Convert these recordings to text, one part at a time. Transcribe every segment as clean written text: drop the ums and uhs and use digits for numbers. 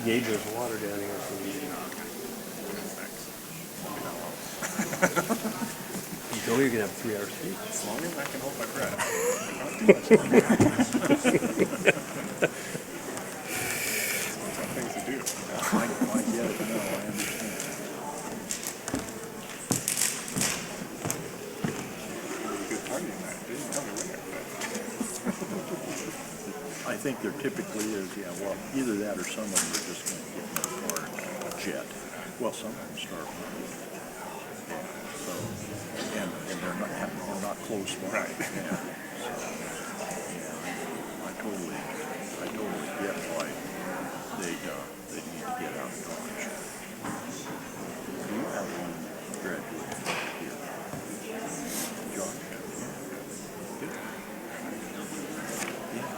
Gabe, there's water down here. You told me you could have 3 hours sleep. As long as I can hold my breath. Not too much longer. Some things to do. I get it. No, I understand. Really good partying night. Didn't tell me when. I think there typically is, yeah, well, either that or some of them are just going to get in the car and jet. Well, some of them start running. Yeah, so, and they're not close by. Right. Yeah. So, yeah, I totally get why they need to get out and Dodge. Do you have one graduate here? John? Good. Yeah.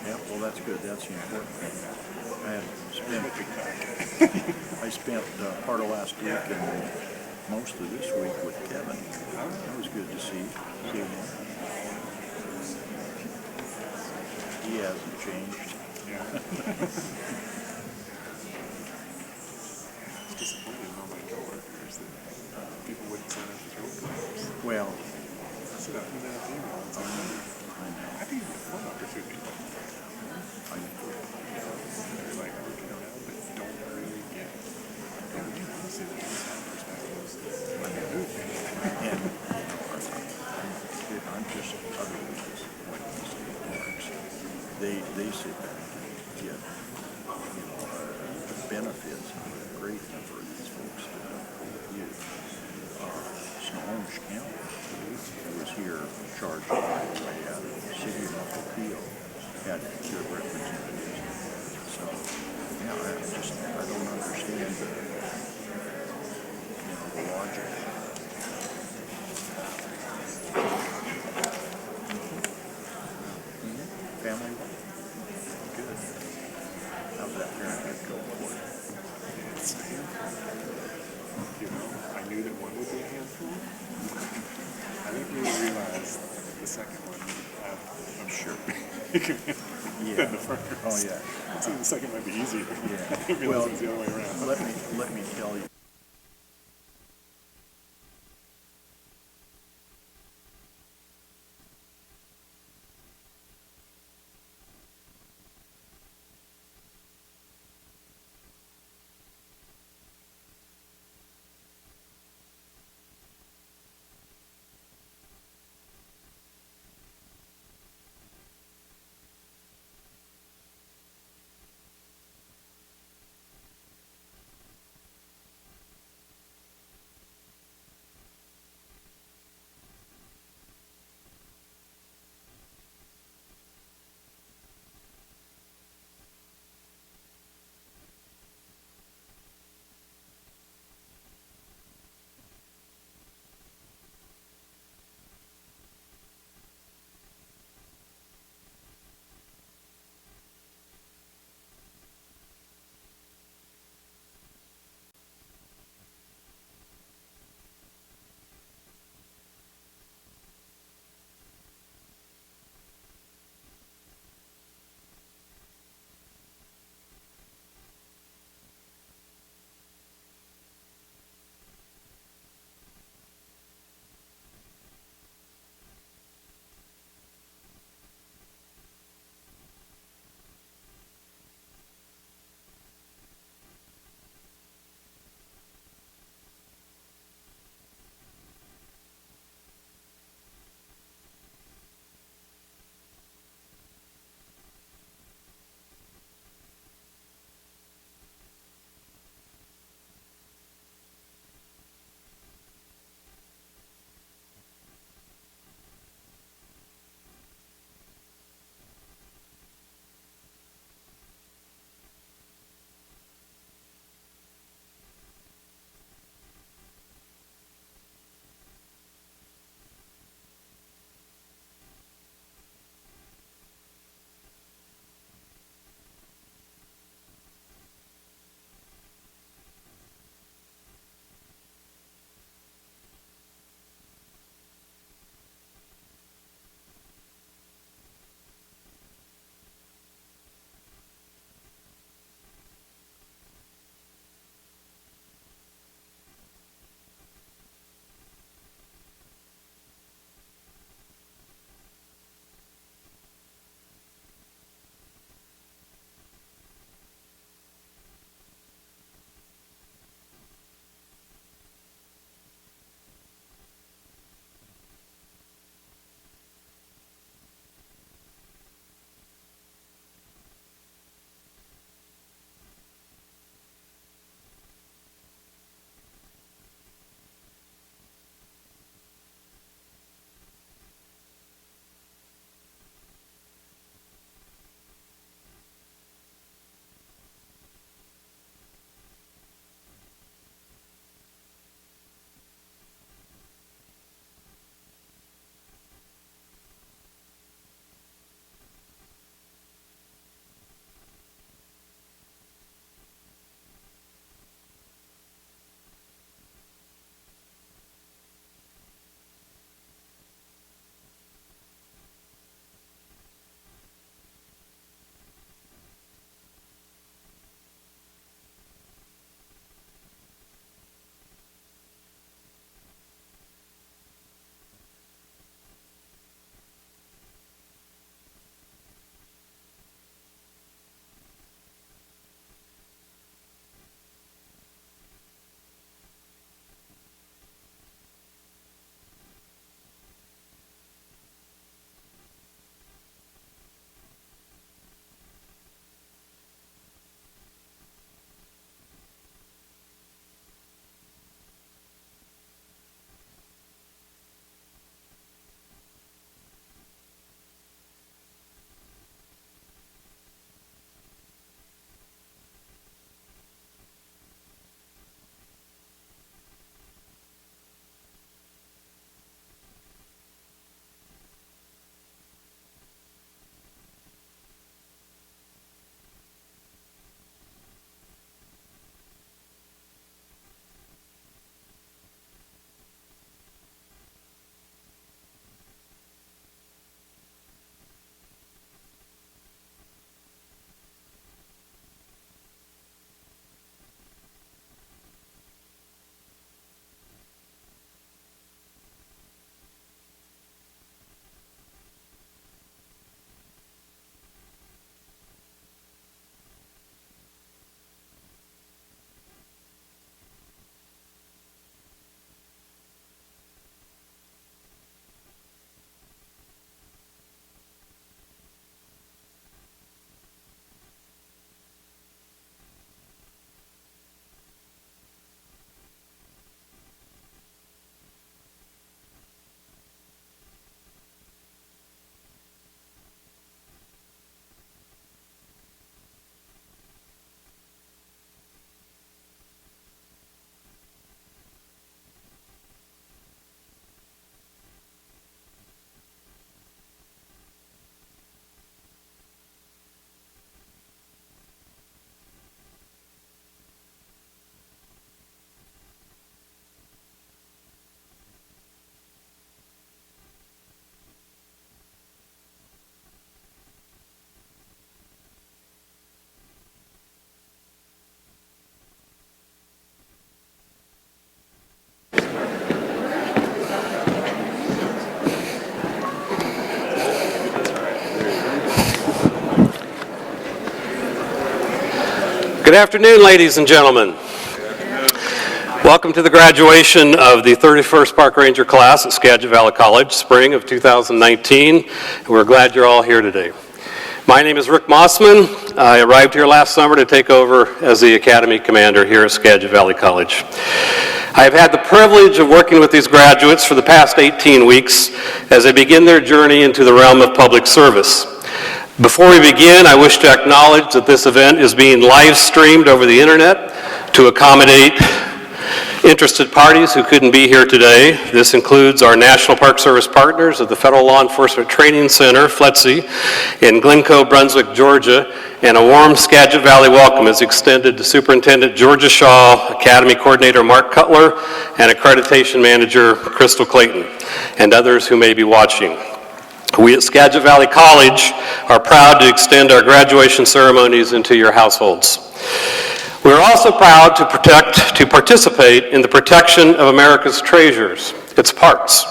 Yeah, well, that's good. That's the important thing. I spent part of last week and most of this week with Kevin. That was good to see him. He hasn't changed. Yeah. It's disappointing in all my coworkers that people wouldn't sign up for coworkers. Well, So that email. I know. I think it's one opportunity. I know. They're like working around, but don't really get. Don't really want to see the inside perspectives. And I'm just utterly disappointed in the state parks. They sit back and get, the benefits of a great number of these folks that don't use. Snohomish County, who was here charged by the way out of the city of PLEA, had their representatives. So, yeah, I don't understand the logic. Family life? Good. How's that parenthood go for you? It's a handful. You know, I knew that one would be a handful. I didn't really realize the second one I'm sure Yeah. than the first. Oh, yeah. So the second might be easier. Yeah. I didn't realize it was the other way around. Let me tell you. Good afternoon, ladies and gentlemen. Welcome to the graduation of the 31st Park Ranger class at Skagit Valley College, spring of 2019. We're glad you're all here today. My name is Rick Mossman. I arrived here last summer to take over as the Academy Commander here at Skagit Valley College. I have had the privilege of working with these graduates for the past 18 weeks as they begin their journey into the realm of public service. Before we begin, I wish to acknowledge that this event is being live streamed over the internet to accommodate interested parties who couldn't be here today. This includes our National Park Service partners of the Federal Law Enforcement Training Center, FLETC, in Glencoe, Brunswick, Georgia, and a warm Skagit Valley welcome is extended to Superintendent Georgia Shaw, Academy Coordinator Mark Cutler, and Accreditation Manager Crystal Clayton, and others who may be watching. We at Skagit Valley College are proud to extend our graduation ceremonies into your households. We are also proud to participate in the protection of America's treasures, its parks,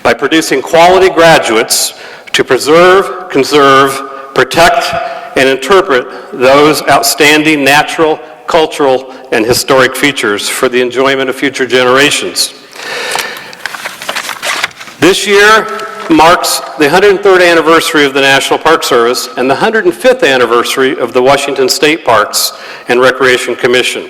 by producing quality graduates to preserve, conserve, protect, and interpret those outstanding natural, cultural, and historic features for the enjoyment of future generations. This year marks the 103rd anniversary of the National Park Service and the 105th anniversary of the Washington State Parks and Recreation Commission.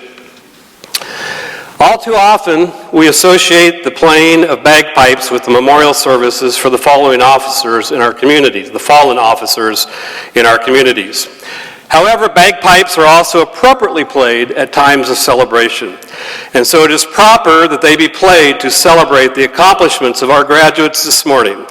All too often, we associate the playing of bagpipes with the memorial services for the following officers in our communities, the fallen officers in our communities. However, bagpipes are also appropriately played at times of celebration. And so it is proper that they be played to celebrate the accomplishments of our graduates this morning.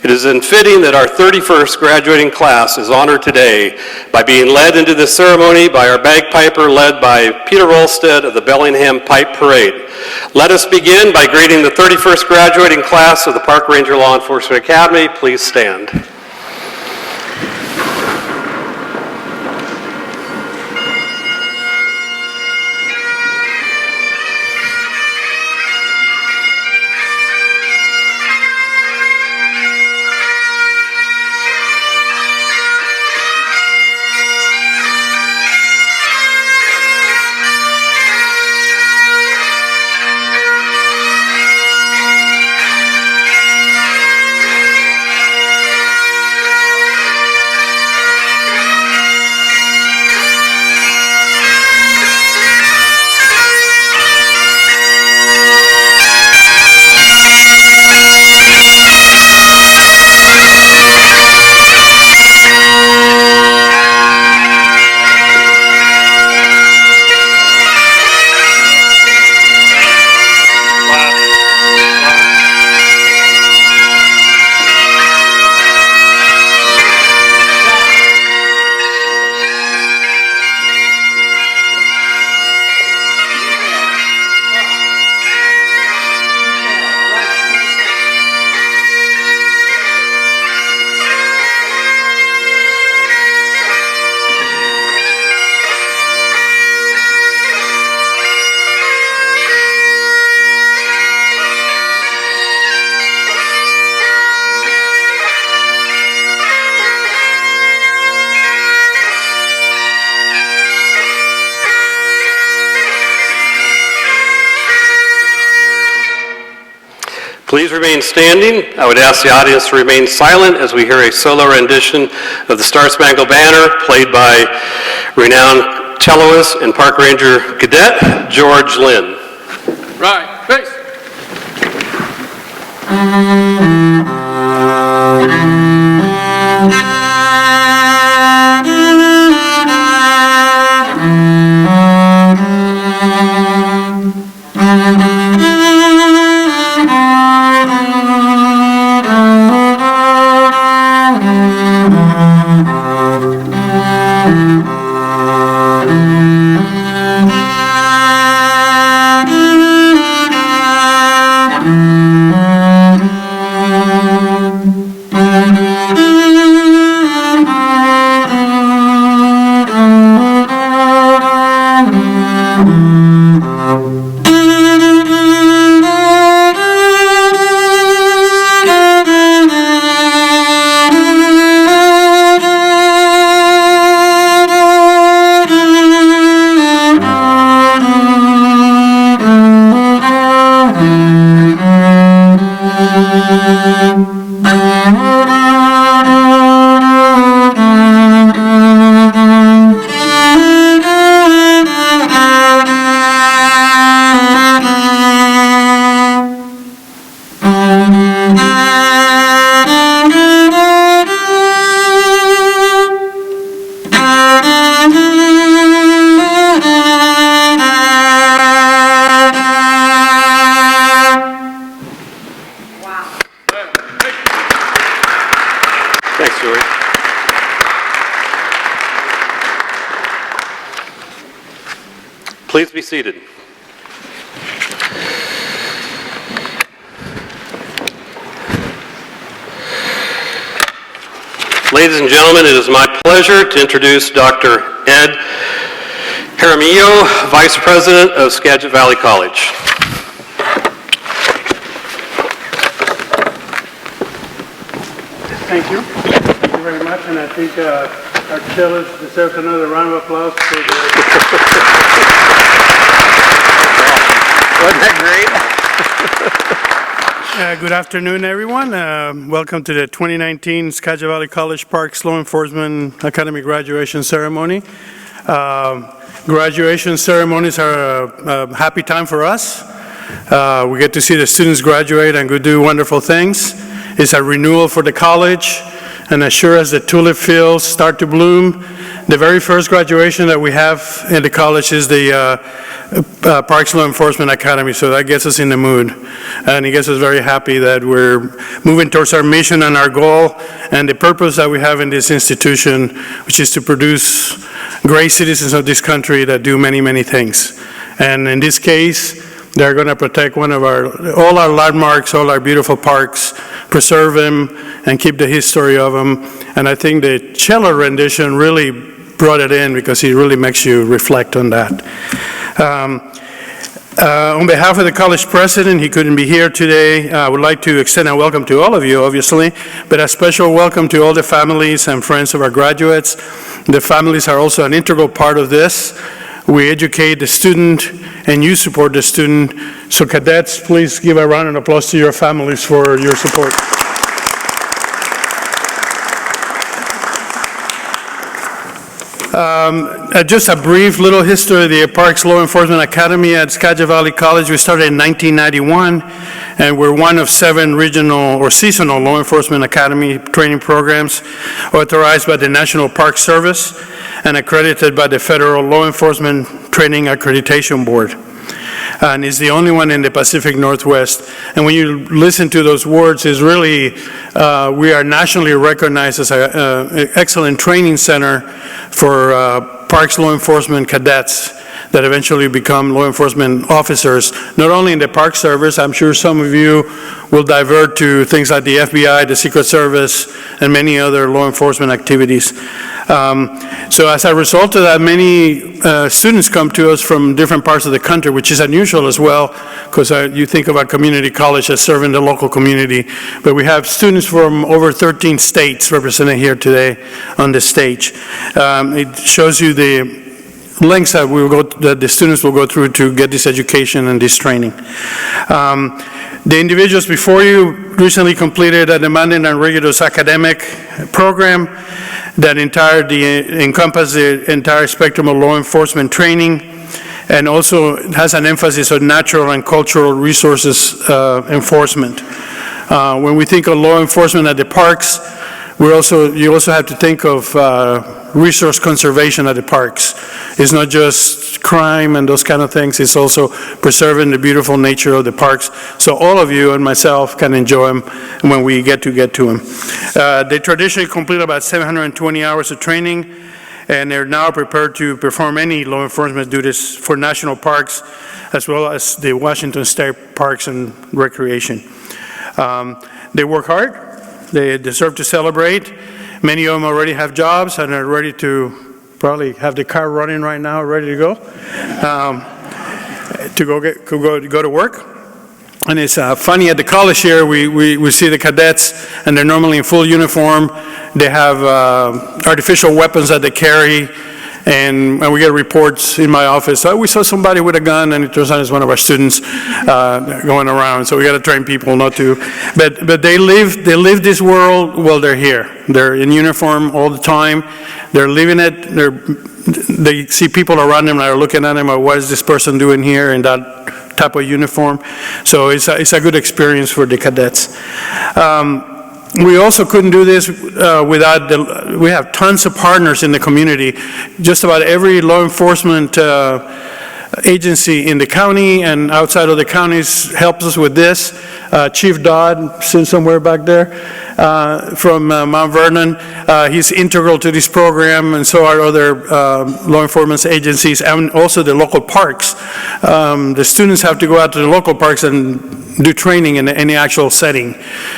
It is fitting that our 31st graduating class is honored today by being led into the ceremony by our bagpiper led by Peter Rolstead of the Bellingham Pipe Parade. Let us begin by greeting the 31st graduating class of the Park Ranger Law Enforcement Academy. Please stand. Please remain standing. I would ask the audience to remain silent as we hear a solo rendition of the Star Spangled Banner played by renowned celloist and Park Ranger Cadet George Lynn. Right, face. Thanks, Joey. Please be seated. Ladies and gentlemen, it is my pleasure to introduce Dr. Ed Jaramillo, Vice President of Skagit Valley College. Thank you. Thank you very much. And I think our Chillers deserves another round of applause for the... Wasn't that great? Good afternoon, everyone. Welcome to the 2019 Skagit Valley College Parks Law Enforcement Academy graduation ceremony. Graduation ceremonies are a happy time for us. We get to see the students graduate and go do wonderful things. It's a renewal for the college, and as sure as the tulip fields start to bloom, the very first graduation that we have in the college is the Parks Law Enforcement Academy, so that gets us in the mood. And it gets us very happy that we're moving towards our mission and our goal and the purpose that we have in this institution, which is to produce great citizens of this country that do many, many things. And in this case, they're going to protect all our landmarks, all our beautiful parks, preserve them, and keep the history of them. And I think the cello rendition really brought it in because it really makes you reflect on that. On behalf of the college president, he couldn't be here today. I would like to extend a welcome to all of you, obviously, but a special welcome to all the families and friends of our graduates. The families are also an integral part of this. We educate the student, and you support the student. So cadets, please give a round of applause to your families for your support. Just a brief little history of the Parks Law Enforcement Academy at Skagit Valley College. We started in 1991, and we're one of 7 regional or seasonal law enforcement academy training programs authorized by the National Park Service and accredited by the Federal Law Enforcement Training Accreditation Board. And it's the only one in the Pacific Northwest. And when you listen to those words, it's really, we are nationally recognized as an excellent training center for parks law enforcement cadets that eventually become law enforcement officers, not only in the Park Service. I'm sure some of you will divert to things like the FBI, the Secret Service, and many other law enforcement activities. So as a result of that, many students come to us from different parts of the country, which is unusual as well, because you think of a community college as serving the local community. But we have students from over 13 states represented here today on the stage. It shows you the lengths that that the students will go through to get this education and this training. The individuals before you recently completed a demanding and rigorous academic program that encompasses the entire spectrum of law enforcement training, and also has an emphasis on natural and cultural resources enforcement. When we think of law enforcement at the parks, you also have to think of resource conservation at the parks. It's not just crime and those kind of things, it's also preserving the beautiful nature of the parks, so all of you and myself can enjoy them when we get to them. They traditionally complete about 720 hours of training, and they're now prepared to perform any law enforcement duties for national parks, as well as the Washington State Parks and Recreation. They work hard. They deserve to celebrate. Many of them already have jobs and are ready to probably have the car running right now, ready to go, to go to work. And it's funny, at the college here, we see the cadets, and they're normally in full uniform. They have artificial weapons that they carry. And we get reports in my office, oh, we saw somebody with a gun, and it turns out it's one of our students going around. So we got to train people not to. But they live this world while they're here. They're in uniform all the time. They're living it. They see people around them that are looking at them, or what is this person doing here in that type of uniform? So it's a good experience for the cadets. We also couldn't do this without we have tons of partners in the community. Just about every law enforcement agency in the county and outside of the counties helps us with this. Chief Dodd, sitting somewhere back there, from Mount Vernon, he's integral to this program, and so are other law enforcement agencies, and also the local parks. The students have to go out to the local parks and do training in any actual setting.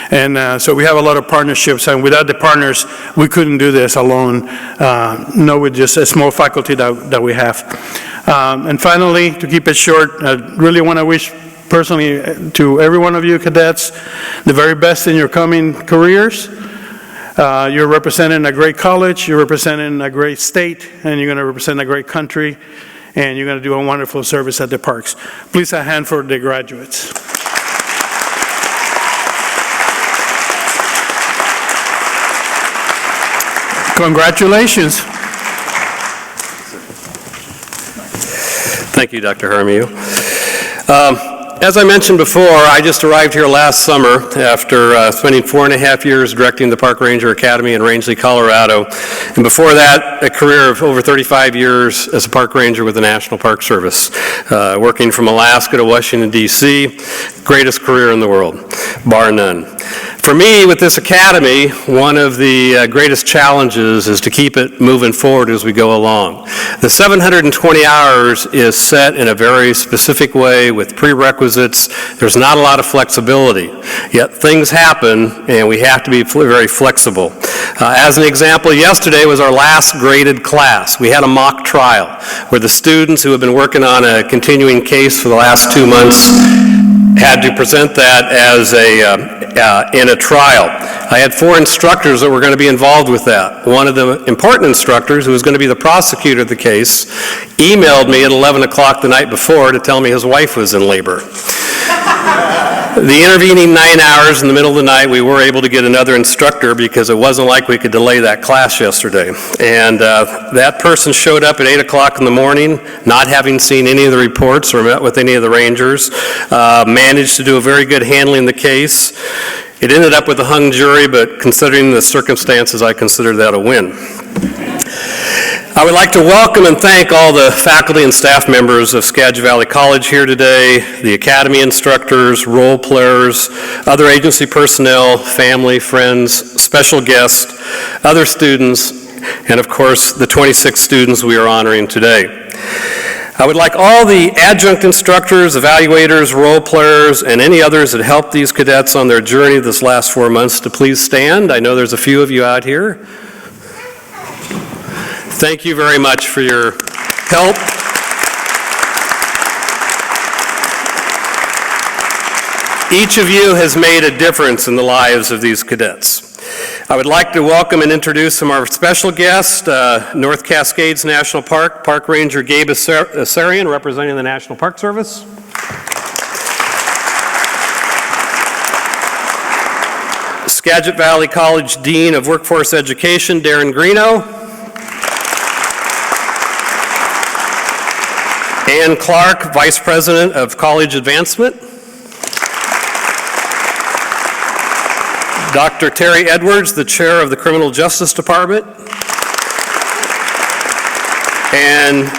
And so we have a lot of partnerships, and without the partners, we couldn't do this alone, not with just a small faculty that we have. And finally, to keep it short, I really want to wish personally to every one of you cadets the very best in your coming careers. You're representing a great college, you're representing a great state, and you're going to represent a great country, and you're going to do a wonderful service at the parks. Please a hand for the graduates. Congratulations. Thank you, Dr. Jaramillo. As I mentioned before, I just arrived here last summer after spending 4.5 years directing the Park Ranger Academy in Rangeley, Colorado. And before that, a career of over 35 years as a park ranger with the National Park Service, working from Alaska to Washington, D.C., greatest career in the world, bar none. For me, with this academy, one of the greatest challenges is to keep it moving forward as we go along. The 720 hours is set in a very specific way with prerequisites. There's not a lot of flexibility, yet things happen and we have to be very flexible. As an example, yesterday was our last graded class. We had a mock trial where the students who have been working on a continuing case for the last 2 months had to present that as in a trial. I had 4 instructors that were going to be involved with that. One of the important instructors, who was going to be the prosecutor of the case, emailed me at 11 o'clock the night before to tell me his wife was in labor. The intervening 9 hours in the middle of the night, we were able to get another instructor because it wasn't like we could delay that class yesterday. And that person showed up at 8 o'clock in the morning, not having seen any of the reports or met with any of the rangers, managed to do a very good handling the case. It ended up with a hung jury, but considering the circumstances, I consider that a win. I would like to welcome and thank all the faculty and staff members of Skagit Valley College here today, the academy instructors, role players, other agency personnel, family, friends, special guests, other students, and of course the 26 students we are honoring today. I would like all the adjunct instructors, evaluators, role players, and any others that helped these cadets on their journey this last 4 months to please stand. I know there's a few of you out here. Thank you very much for your help. Each of you has made a difference in the lives of these cadets. I would like to welcome and introduce some of our special guests, North Cascades National Park, Park Ranger Gabe Asarian, representing the National Park Service. Skagit Valley College Dean of Workforce Education, Darren Greeno. Ann Clark, Vice President of College Advancement. Dr. Terry Edwards, the Chair of the Criminal Justice Department. And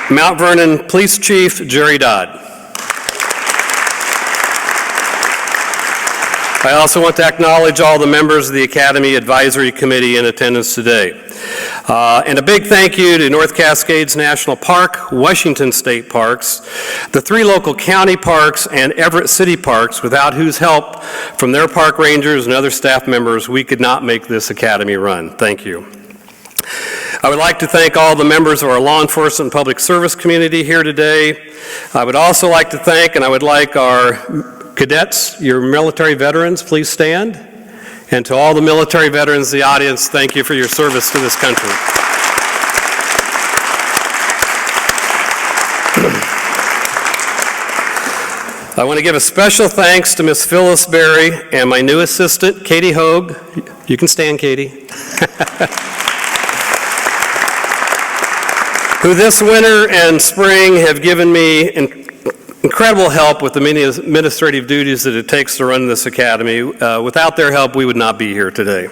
Mount Vernon Police Chief Jerry Dodd. I also want to acknowledge all the members of the Academy Advisory Committee in attendance today. And a big thank you to North Cascades National Park, Washington State Parks, the 3 local county parks, and Everett City Parks, without whose help from their park rangers and other staff members, we could not make this academy run. Thank you. I would like to thank all the members of our law enforcement and public service community here today. I would also like to thank, and I would like our cadets, your military veterans, please stand. And to all the military veterans in the audience, thank you for your service to this country. I want to give a special thanks to Miss Phyllis Berry and my new assistant, Katie Hogue. You can stand, Katie. Who this winter and spring have given me incredible help with the many administrative duties that it takes to run this academy. Without their help, we would not be here today.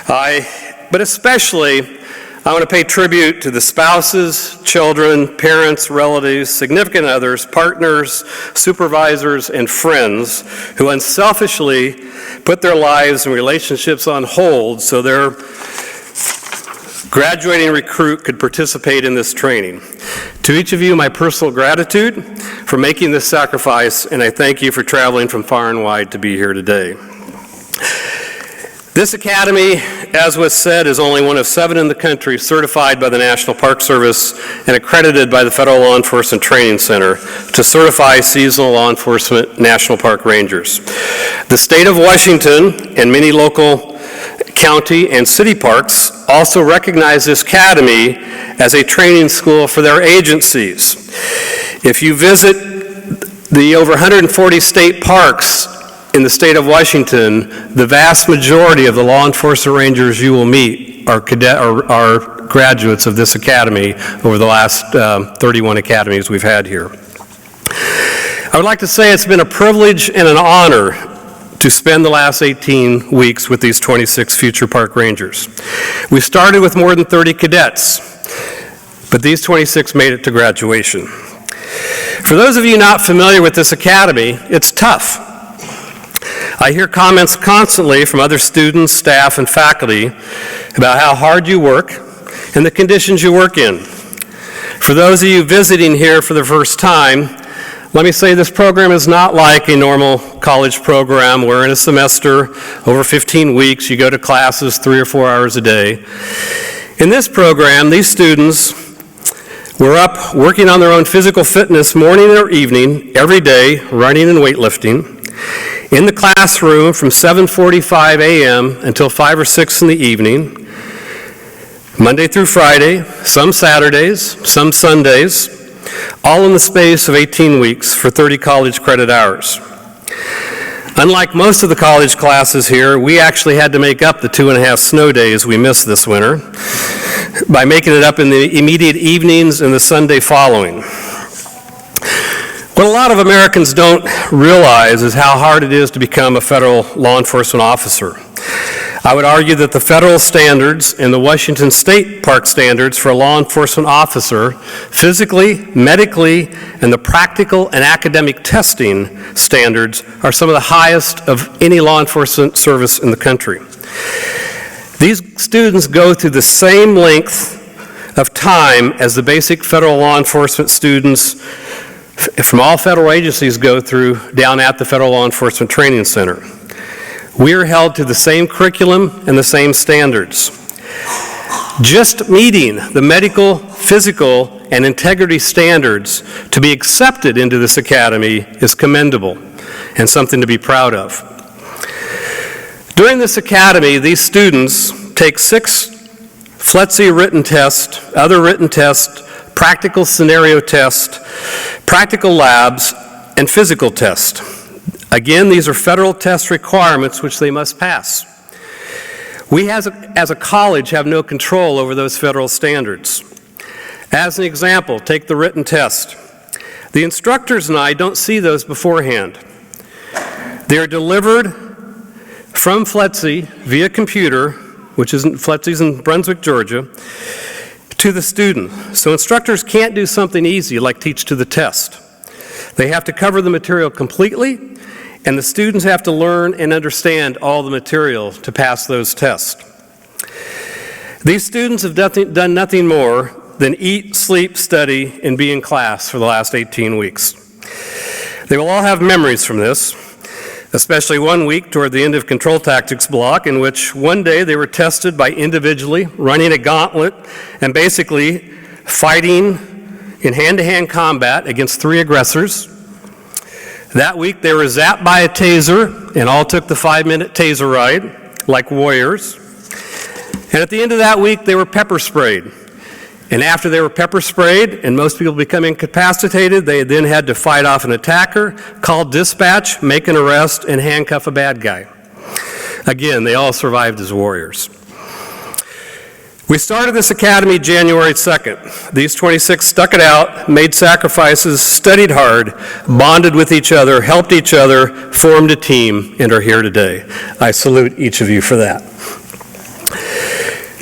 But especially, I want to pay tribute to the spouses, children, parents, relatives, significant others, partners, supervisors, and friends who unselfishly put their lives and relationships on hold so their graduating recruit could participate in this training. To each of you, my personal gratitude for making this sacrifice, and I thank you for traveling from far and wide to be here today. This academy, as was said, is only one of 7 in the country certified by the National Park Service and accredited by the Federal Law Enforcement Training Center to certify seasonal law enforcement national park rangers. The state of Washington and many local county and city parks also recognize this academy as a training school for their agencies. If you visit the over 140 state parks in the state of Washington, the vast majority of the law enforcement rangers you will meet are graduates of this academy over the last 31 academies we've had here. I would like to say it's been a privilege and an honor to spend the last 18 weeks with these 26 future park rangers. We started with more than 30 cadets, but these 26 made it to graduation. For those of you not familiar with this academy, it's tough. I hear comments constantly from other students, staff, and faculty about how hard you work and the conditions you work in. For those of you visiting here for the first time, let me say this program is not like a normal college program where in a semester, over 15 weeks, you go to classes 3 or 4 hours a day. In this program, these students were up working on their own physical fitness morning or evening, every day, running and weightlifting. In the classroom from 7:45 a.m. until 5 or 6 in the evening, Monday through Friday, some Saturdays, some Sundays, all in the space of 18 weeks for 30 college credit hours. Unlike most of the college classes here, we actually had to make up the 2.5 snow days we missed this winter by making it up in the immediate evenings and the Sunday following. What a lot of Americans don't realize is how hard it is to become a federal law enforcement officer. I would argue that the federal standards and the Washington state park standards for a law enforcement officer, physically, medically, and the practical and academic testing standards are some of the highest of any law enforcement service in the country. These students go through the same length of time as the basic federal law enforcement students from all federal agencies go through down at the Federal Law Enforcement Training Center. We are held to the same curriculum and the same standards. Just meeting the medical, physical, and integrity standards to be accepted into this academy is commendable and something to be proud of. During this academy, these students take 6 FLETC written tests, other written tests, practical scenario tests, practical labs, and physical tests. Again, these are federal test requirements which they must pass. We as a college have no control over those federal standards. As an example, take the written test. The instructors and I don't see those beforehand. They are delivered from FLETC via computer, which is FLETC's in Brunswick, Georgia, to the student. So instructors can't do something easy like teach to the test. They have to cover the material completely, and the students have to learn and understand all the material to pass those tests. These students have done nothing more than eat, sleep, study, and be in class for the last 18 weeks. They will all have memories from this, especially one week toward the end of control tactics block in which one day they were tested by individually running a gauntlet and basically fighting in hand-to-hand combat against 3 aggressors. That week they were zapped by a taser and all took the 5-minute taser ride like warriors. And at the end of that week they were pepper sprayed And after they were pepper sprayed and most people become incapacitated, they then had to fight off an attacker, call dispatch, make an arrest, and handcuff a bad guy. Again, they all survived as warriors. We started this academy January 2nd. These 26 stuck it out, made sacrifices, studied hard, bonded with each other, helped each other, formed a team, and are here today. I salute each of you for that.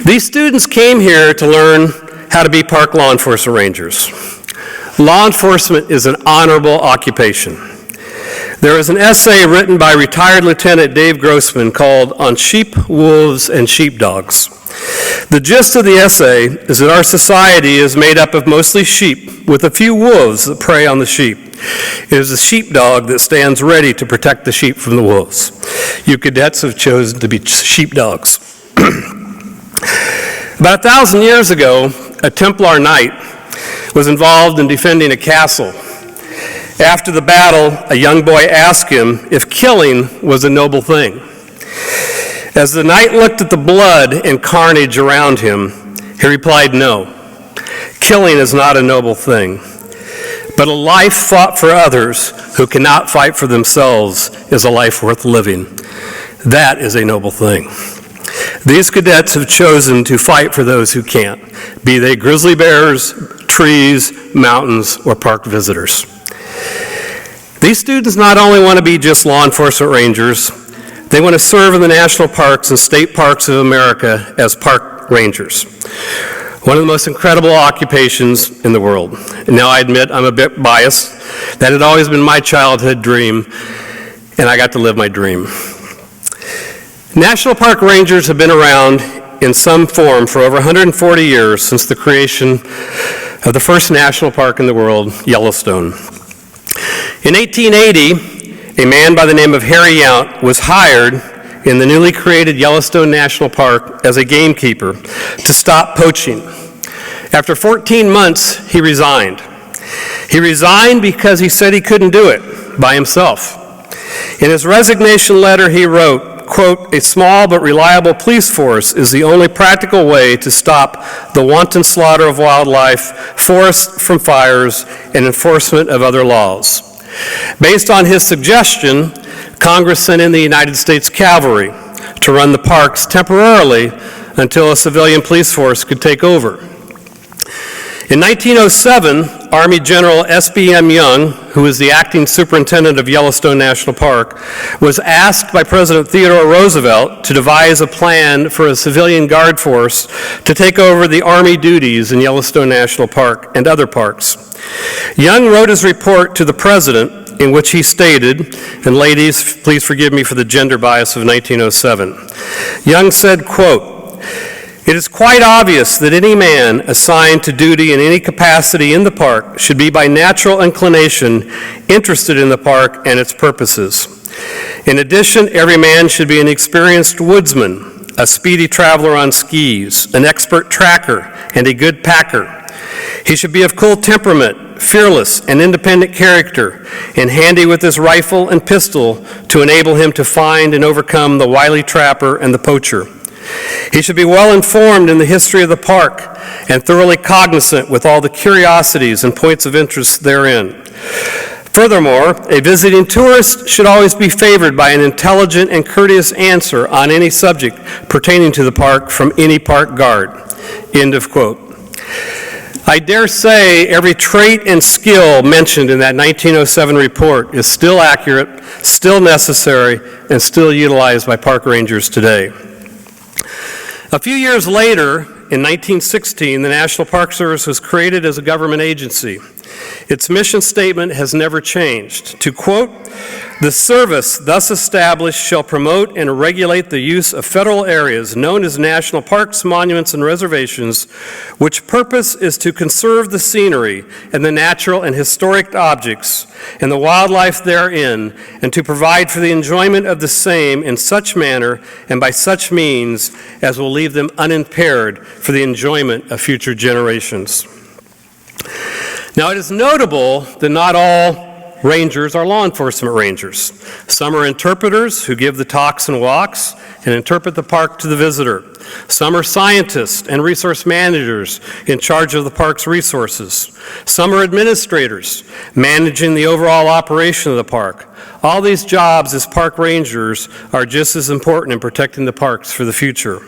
These students came here to learn how to be park law enforcement rangers. Law enforcement is an honorable occupation. There is an essay written by retired Lieutenant Dave Grossman called On Sheep, Wolves, and Sheepdogs. The gist of the essay is that our society is made up of mostly sheep with a few wolves that prey on the sheep. It is the sheepdog that stands ready to protect the sheep from the wolves. You cadets have chosen to be sheepdogs. About 1,000 years ago, a Templar knight was involved in defending a castle. After the battle, a young boy asked him if killing was a noble thing. As the knight looked at the blood and carnage around him, he replied, "No, killing is not a noble thing, but a life fought for others who cannot fight for themselves is a life worth living. That is a noble thing." These cadets have chosen to fight for those who can't, be they grizzly bears, trees, mountains, or park visitors. These students not only want to be just law enforcement rangers, they want to serve in the national parks and state parks of America as park rangers. One of the most incredible occupations in the world. And now I admit I'm a bit biased. That had always been my childhood dream, and I got to live my dream. National park rangers have been around in some form for over 140 years since the creation of the first national park in the world, Yellowstone. In 1880, a man by the name of Harry Yount was hired in the newly created Yellowstone National Park as a gamekeeper to stop poaching. After 14 months, he resigned. He resigned because he said he couldn't do it by himself. In his resignation letter, he wrote, quote, "A small but reliable police force is the only practical way to stop the wanton slaughter of wildlife, forest from fires, and enforcement of other laws." Based on his suggestion, Congress sent in the United States Cavalry to run the parks temporarily until a civilian police force could take over. In 1907, Army General S.B.M. Young, who was the acting superintendent of Yellowstone National Park, was asked by President Theodore Roosevelt to devise a plan for a civilian guard force to take over the Army duties in Yellowstone National Park and other parks. Young wrote his report to the President in which he stated, and ladies, please forgive me for the gender bias of 1907. Young said, quote, "It is quite obvious that any man assigned to duty in any capacity in the park should be by natural inclination interested in the park and its purposes. In addition, every man should be an experienced woodsman, a speedy traveler on skis, an expert tracker, and a good packer. He should be of cool temperament, fearless and independent character, and handy with his rifle and pistol to enable him to find and overcome the wily trapper and the poacher. He should be well informed in the history of the park and thoroughly cognizant with all the curiosities and points of interest therein. Furthermore, a visiting tourist should always be favored by an intelligent and courteous answer on any subject pertaining to the park from any park guard." End of quote. I dare say every trait and skill mentioned in that 1907 report is still accurate, still necessary, and still utilized by park rangers today. A few years later, in 1916, the National Park Service was created as a government agency. Its mission statement has never changed. To quote, "The service thus established shall promote and regulate the use of federal areas known as national parks, monuments, and reservations, which purpose is to conserve the scenery and the natural and historic objects and the wildlife therein, and to provide for the enjoyment of the same in such manner and by such means as will leave them unimpaired for the enjoyment of future generations." Now, it is notable that not all rangers are law enforcement rangers. Some are interpreters who give the talks and walks and interpret the park to the visitor. Some are scientists and resource managers in charge of the park's resources. Some are administrators managing the overall operation of the park. All these jobs as park rangers are just as important in protecting the parks for the future.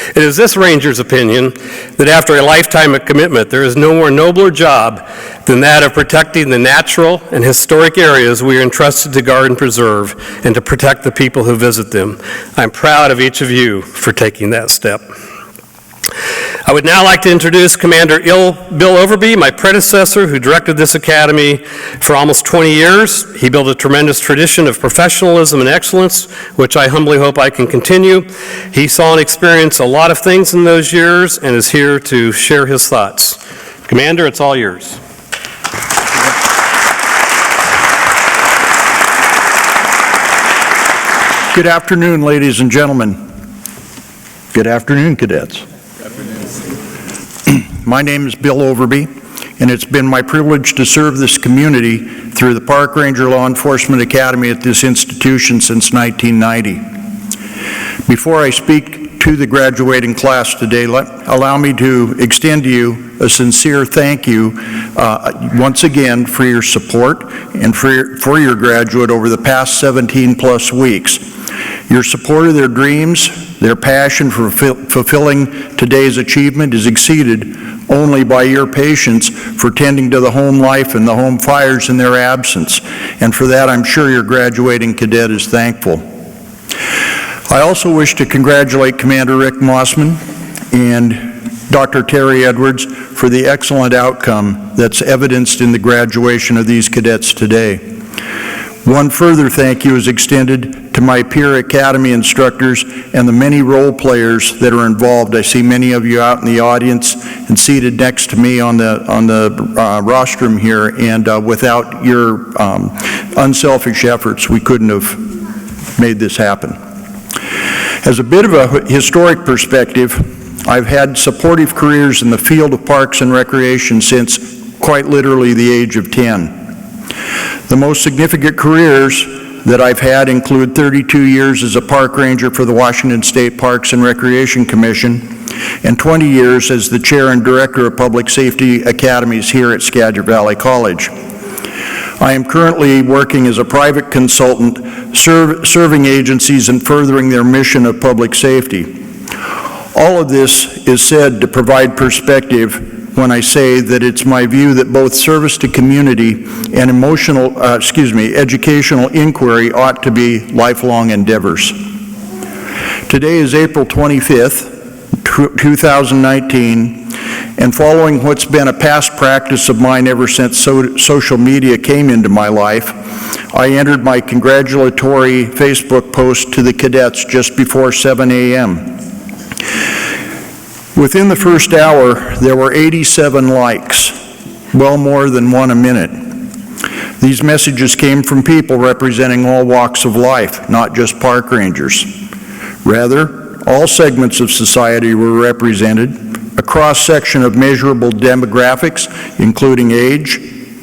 It is this ranger's opinion that after a lifetime of commitment, there is no more nobler job than that of protecting the natural and historic areas we are entrusted to guard and preserve, and to protect the people who visit them. I'm proud of each of you for taking that step. I would now like to introduce Commander Bill Overby, my predecessor, who directed this academy for almost 20 years. He built a tremendous tradition of professionalism and excellence, which I humbly hope I can continue. He saw and experienced a lot of things in those years and is here to share his thoughts. Commander, it's all yours. Good afternoon, ladies and gentlemen. Good afternoon, cadets. My name is Bill Overby, and it's been my privilege to serve this community through the Park Ranger Law Enforcement Academy at this institution since 1990. Before I speak to the graduating class today, allow me to extend to you a sincere thank you once again for your support and for your graduate over the past 17-plus weeks. Your support of their dreams, their passion for fulfilling today's achievement is exceeded only by your patience for tending to the home life and the home fires in their absence. And for that, I'm sure your graduating cadet is thankful. I also wish to congratulate Commander Rick Mossman and Dr. Terry Edwards for the excellent outcome that's evidenced in the graduation of these cadets today. One further thank you is extended to my peer academy instructors and the many role players that are involved. I see many of you out in the audience and seated next to me on the rostrum here, and without your unselfish efforts, we couldn't have made this happen. As a bit of a historic perspective, I've had supportive careers in the field of parks and recreation since quite literally the age of 10. The most significant careers that I've had include 32 years as a park ranger for the Washington State Parks and Recreation Commission and 20 years as the chair and director of public safety academies here at Skagit Valley College. I am currently working as a private consultant serving agencies and furthering their mission of public safety. All of this is said to provide perspective when I say that it's my view that both service to community and educational inquiry ought to be lifelong endeavors. Today is April 25th, 2019, and following what's been a past practice of mine ever since social media came into my life, I entered my congratulatory Facebook post to the cadets just before 7 a.m. Within the first hour, there were 87 likes, well more than one a minute. These messages came from people representing all walks of life, not just park rangers. Rather, all segments of society were represented, a cross-section of measurable demographics, including age,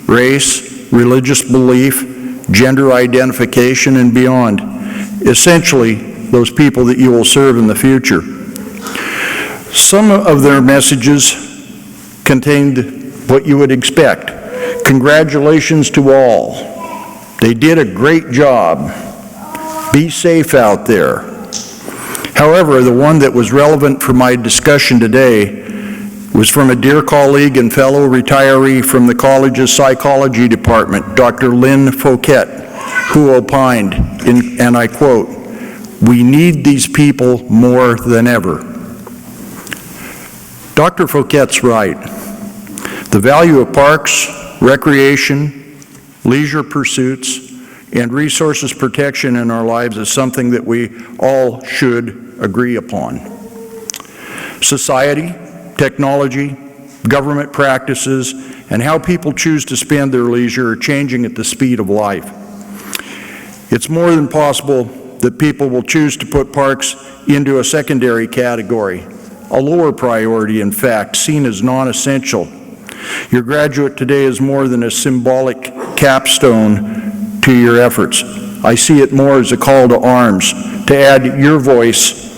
race, religious belief, gender identification, and beyond. Essentially, those people that you will serve in the future. Some of their messages contained what you would expect. Congratulations to all. They did a great job. Be safe out there. However, the one that was relevant for my discussion today was from a dear colleague and fellow retiree from the college's psychology department, Dr. Lynn Fouquet, who opined, and I quote, "We need these people more than ever." Dr. Fouquet's right. The value of parks, recreation, leisure pursuits, and resources protection in our lives is something that we all should agree upon. Society, technology, government practices, and how people choose to spend their leisure are changing at the speed of life. It's more than possible that people will choose to put parks into a secondary category, a lower priority, in fact, seen as non-essential. Your graduate today is more than a symbolic capstone to your efforts. I see it more as a call to arms, to add your voice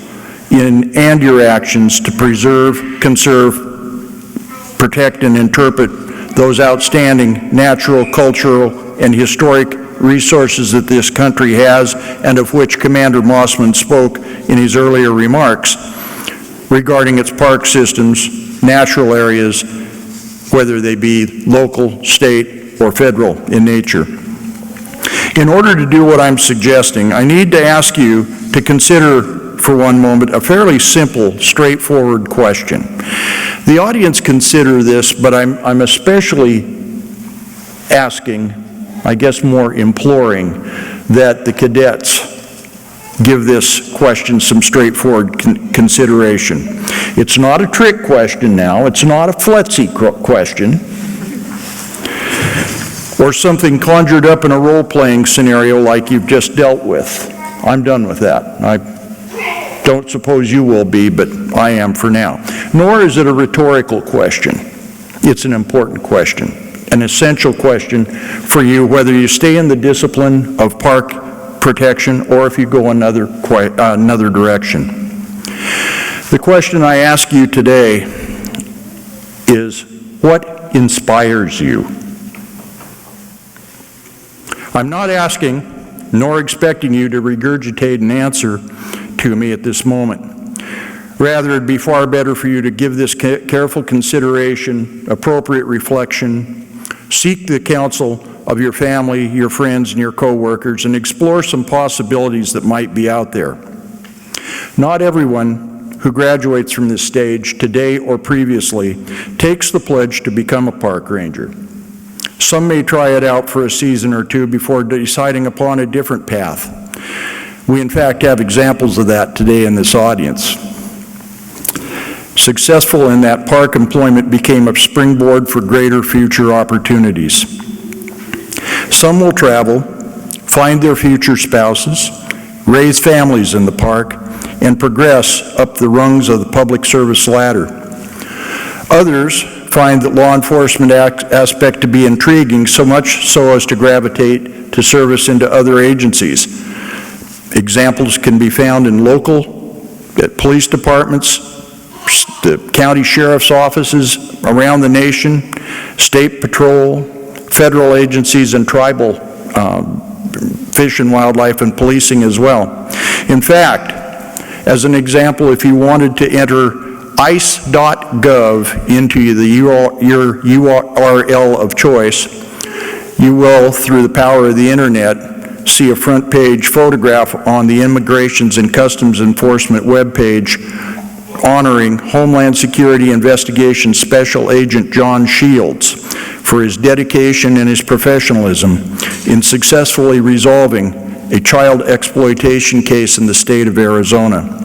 in and your actions to preserve, conserve, protect, and interpret those outstanding natural, cultural, and historic resources that this country has, and of which Commander Mossman spoke in his earlier remarks regarding its park systems, natural areas, whether they be local, state, or federal in nature. In order to do what I'm suggesting, I need to ask you to consider for one moment a fairly simple, straightforward question. The audience consider this, but I'm especially asking, I guess more imploring, that the cadets give this question some straightforward consideration. It's not a trick question now, it's not a FLETC question, or something conjured up in a role-playing scenario like you've just dealt with. I'm done with that. I don't suppose you will be, but I am for now. Nor is it a rhetorical question. It's an important question, an essential question for you, whether you stay in the discipline of park protection or if you go another direction. The question I ask you today is, what inspires you? I'm not asking nor expecting you to regurgitate an answer to me at this moment. Rather, it'd be far better for you to give this careful consideration, appropriate reflection, seek the counsel of your family, your friends, and your coworkers, and explore some possibilities that might be out there. Not everyone who graduates from this stage, today or previously, takes the pledge to become a park ranger. Some may try it out for a season or two before deciding upon a different path. We in fact have examples of that today in this audience. Successful in that, park employment became a springboard for greater future opportunities. Some will travel, find their future spouses, raise families in the park, and progress up the rungs of the public service ladder. Others find the law enforcement aspect to be intriguing, so much so as to gravitate to service into other agencies. Examples can be found in local, at police departments, the county sheriff's offices around the nation, state patrol, federal agencies, and tribal fish and wildlife and policing as well. In fact, as an example, if you wanted to enter ice.gov into your URL of choice, you will, through the power of the internet, see a front page photograph on the Immigrations and Customs Enforcement webpage honoring Homeland Security Investigation Special Agent John Shields for his dedication and his professionalism in successfully resolving a child exploitation case in the state of Arizona.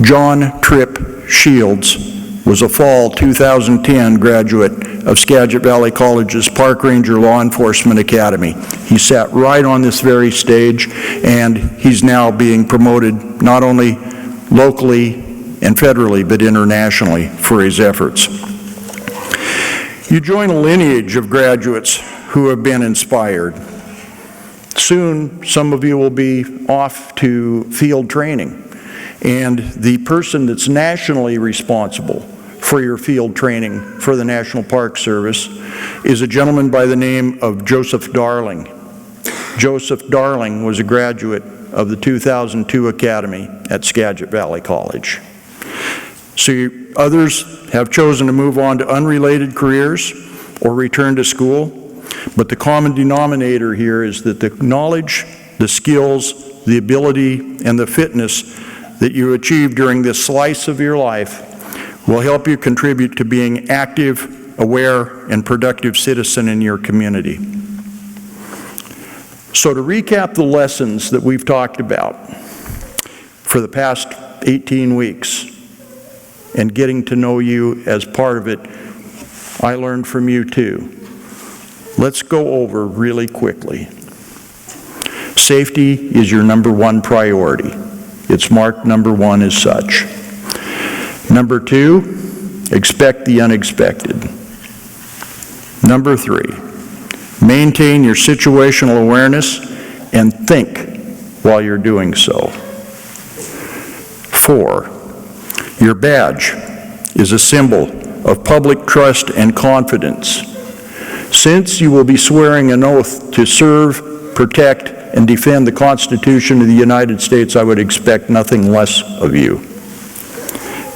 John Tripp Shields was a fall 2010 graduate of Skagit Valley College's Park Ranger Law Enforcement Academy. He sat right on this very stage, and he's now being promoted not only locally and federally, but internationally for his efforts. You join a lineage of graduates who have been inspired. Soon, some of you will be off to field training, and the person that's nationally responsible for your field training for the National Park Service is a gentleman by the name of Joseph Darling. Joseph Darling was a graduate of the 2002 Academy at Skagit Valley College. So others have chosen to move on to unrelated careers or return to school, but the common denominator here is that the knowledge, the skills, the ability, and the fitness that you achieve during this slice of your life will help you contribute to being active, aware, and productive citizen in your community. So to recap the lessons that we've talked about for the past 18 weeks and getting to know you as part of it, I learned from you too. Let's go over really quickly. Safety is your number one priority. It's marked number one as such. Number two, expect the unexpected. Number three, Maintain your situational awareness and think while you're doing so. 4, your badge is a symbol of public trust and confidence. Since you will be swearing an oath to serve, protect, and defend the Constitution of the United States, I would expect nothing less of you.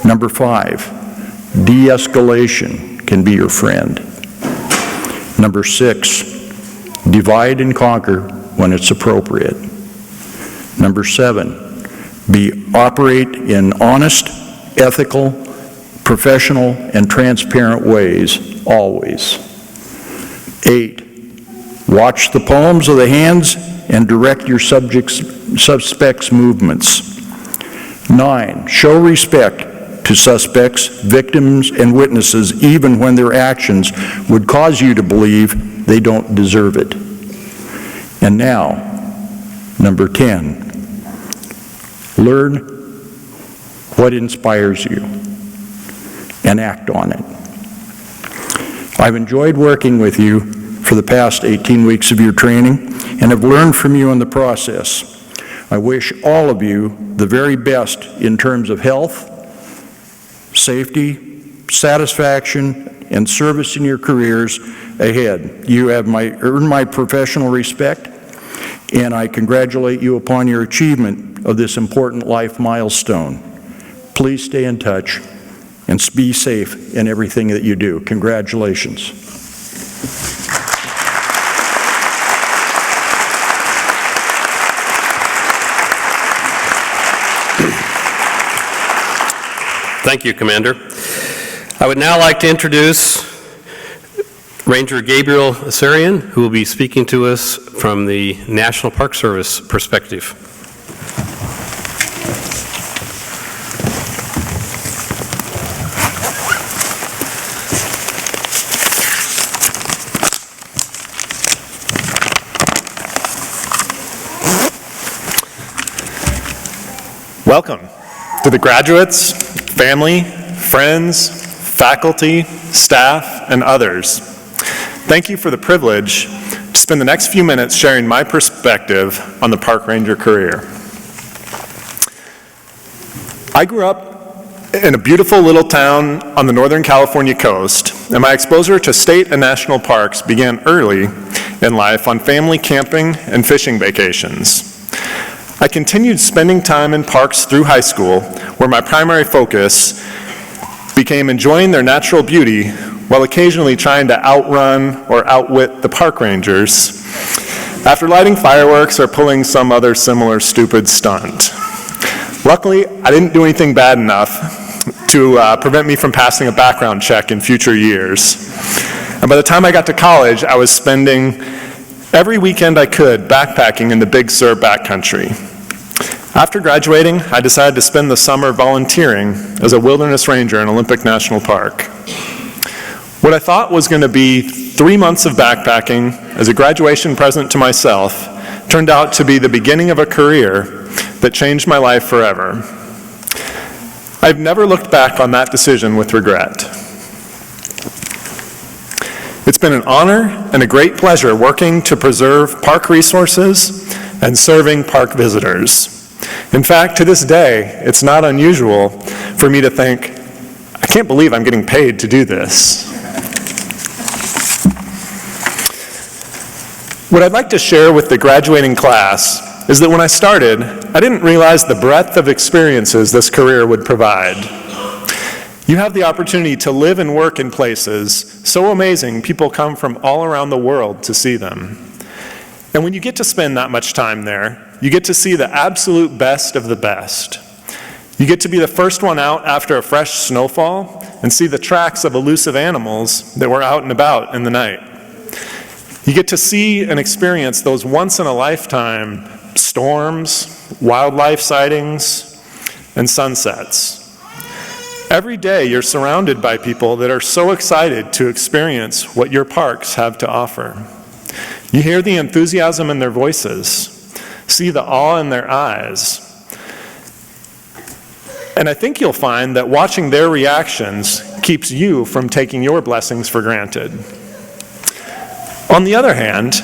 Number 5, de-escalation can be your friend. Number 6, divide and conquer when it's appropriate. Number 7, operate in honest, ethical, professional, and transparent ways, always. 8, watch the palms of the hands and direct your suspects' movements. 9, show respect to suspects, victims, and witnesses even when their actions would cause you to believe they don't deserve it. And now, number 10, learn what inspires you and act on it. I've enjoyed working with you for the past 18 weeks of your training and have learned from you in the process. I wish all of you the very best in terms of health, safety, satisfaction, and service in your careers ahead. You have earned my professional respect, and I congratulate you upon your achievement of this important life milestone. Please stay in touch and be safe in everything that you do. Congratulations. Thank you, Commander. I would now like to introduce Ranger Gabriel Asarian, who will be speaking to us from the National Park Service perspective. Welcome to the graduates, family, friends, faculty, staff, and others. Thank you for the privilege to spend the next few minutes sharing my perspective on the park ranger career. I grew up in a beautiful little town on the Northern California coast, and my exposure to state and national parks began early in life on family camping and fishing vacations. I continued spending time in parks through high school, where my primary focus became enjoying their natural beauty while occasionally trying to outrun or outwit the park rangers after lighting fireworks or pulling some other similar stupid stunt. Luckily, I didn't do anything bad enough to prevent me from passing a background check in future years. And by the time I got to college, I was spending every weekend I could backpacking in the Big Sur backcountry. After graduating, I decided to spend the summer volunteering as a wilderness ranger in Olympic National Park. What I thought was going to be 3 months of backpacking as a graduation present to myself turned out to be the beginning of a career that changed my life forever. I've never looked back on that decision with regret. It's been an honor and a great pleasure working to preserve park resources and serving park visitors. In fact, to this day, it's not unusual for me to think, I can't believe I'm getting paid to do this. What I'd like to share with the graduating class is that when I started, I didn't realize the breadth of experiences this career would provide. You have the opportunity to live and work in places so amazing people come from all around the world to see them. And when you get to spend that much time there, you get to see the absolute best of the best. You get to be the first one out after a fresh snowfall and see the tracks of elusive animals that were out and about in the night. You get to see and experience those once-in-a-lifetime storms, wildlife sightings, and sunsets. Every day you're surrounded by people that are so excited to experience what your parks have to offer. You hear the enthusiasm in their voices, see the awe in their eyes. And I think you'll find that watching their reactions keeps you from taking your blessings for granted. On the other hand,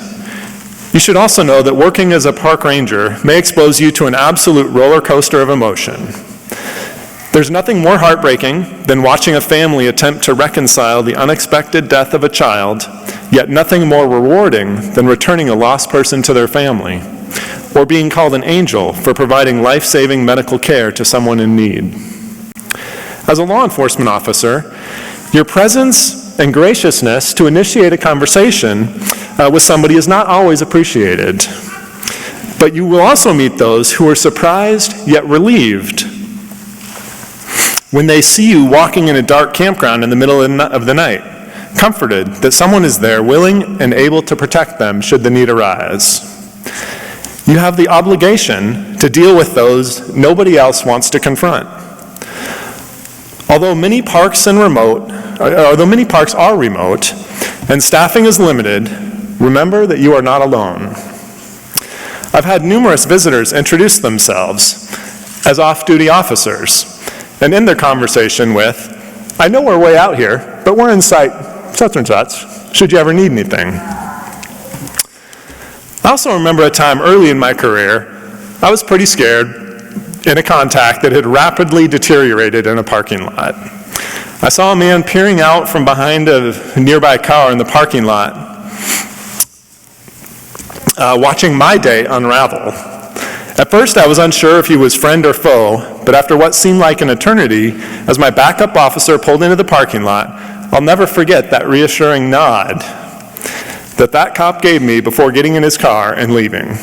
you should also know that working as a park ranger may expose you to an absolute roller coaster of emotion. There's nothing more heartbreaking than watching a family attempt to reconcile the unexpected death of a child, yet nothing more rewarding than returning a lost person to their family, or being called an angel for providing life-saving medical care to someone in need. As a law enforcement officer, your presence and graciousness to initiate a conversation with somebody is not always appreciated. But you will also meet those who are surprised yet relieved when they see you walking in a dark campground in the middle of the night, comforted that someone is there willing and able to protect them should the need arise. You have the obligation to deal with those nobody else wants to confront. Although many parks are remote and staffing is limited, remember that you are not alone. I've had numerous visitors introduce themselves as off-duty officers, and in their conversation with, "I know we're way out here, but we're in sight such and such, should you ever need anything." I also remember a time early in my career, I was pretty scared in a contact that had rapidly deteriorated in a parking lot. I saw a man peering out from behind a nearby car in the parking lot, watching my day unravel. At first, I was unsure if he was friend or foe, but after what seemed like an eternity, as my backup officer pulled into the parking lot, I'll never forget that reassuring nod that cop gave me before getting in his car and leaving.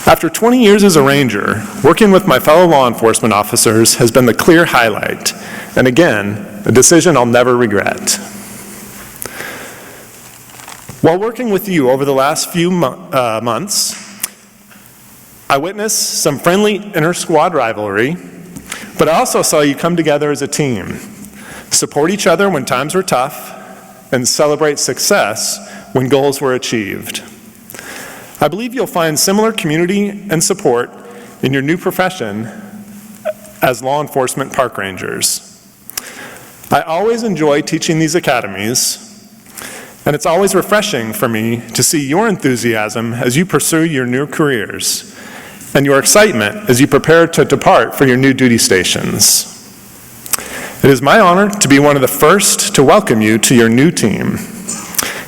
After 20 years as a ranger, working with my fellow law enforcement officers has been the clear highlight, and again, a decision I'll never regret. While working with you over the last few months, I witnessed some friendly inter-squad rivalry, but I also saw you come together as a team, support each other when times were tough, and celebrate success when goals were achieved. I believe you'll find similar community and support in your new profession as law enforcement park rangers. I always enjoy teaching these academies, and it's always refreshing for me to see your enthusiasm as you pursue your new careers, and your excitement as you prepare to depart for your new duty stations. It is my honor to be one of the first to welcome you to your new team.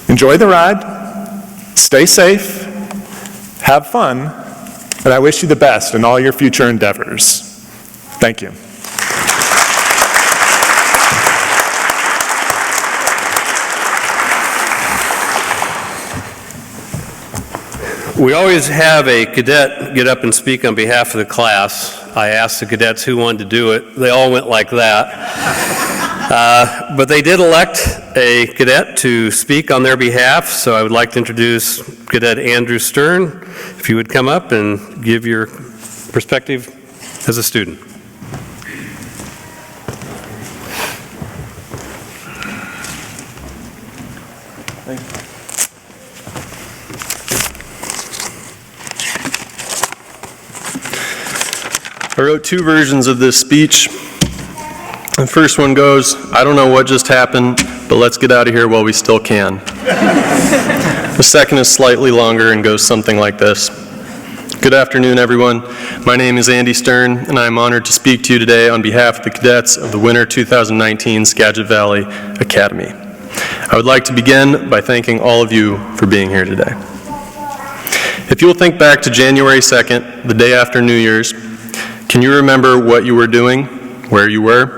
Enjoy the ride, stay safe, have fun, and I wish you the best in all your future endeavors. Thank you. We always have a cadet get up and speak on behalf of the class. I asked the cadets who wanted to do it. They all went like that. But they did elect a cadet to speak on their behalf, so I would like to introduce Cadet Andrew Stern. If you would come up and give your perspective as a student. Thank you. I wrote two versions of this speech. The first one goes, I don't know what just happened, but let's get out of here while we still can. The second is slightly longer and goes something like this. Good afternoon, everyone. My name is Andy Stern, and I am honored to speak to you today on behalf of the cadets of the Winter 2019 Skagit Valley Academy. I would like to begin by thanking all of you for being here today. If you will think back to January 2nd, the day after New Year's, can you remember what you were doing, where you were?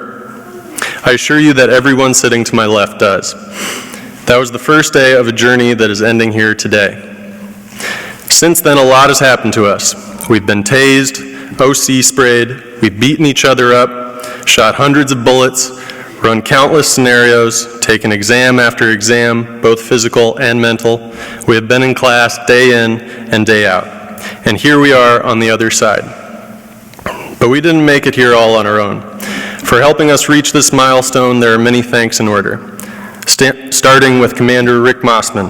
I assure you that everyone sitting to my left does. That was the first day of a journey that is ending here today. Since then, a lot has happened to us. We've been tased, OC sprayed, we've beaten each other up, shot hundreds of bullets, run countless scenarios, taken exam after exam, both physical and mental. We have been in class day in and day out. And here we are on the other side. But we didn't make it here all on our own. For helping us reach this milestone, there are many thanks in order, starting with Commander Rick Mossman.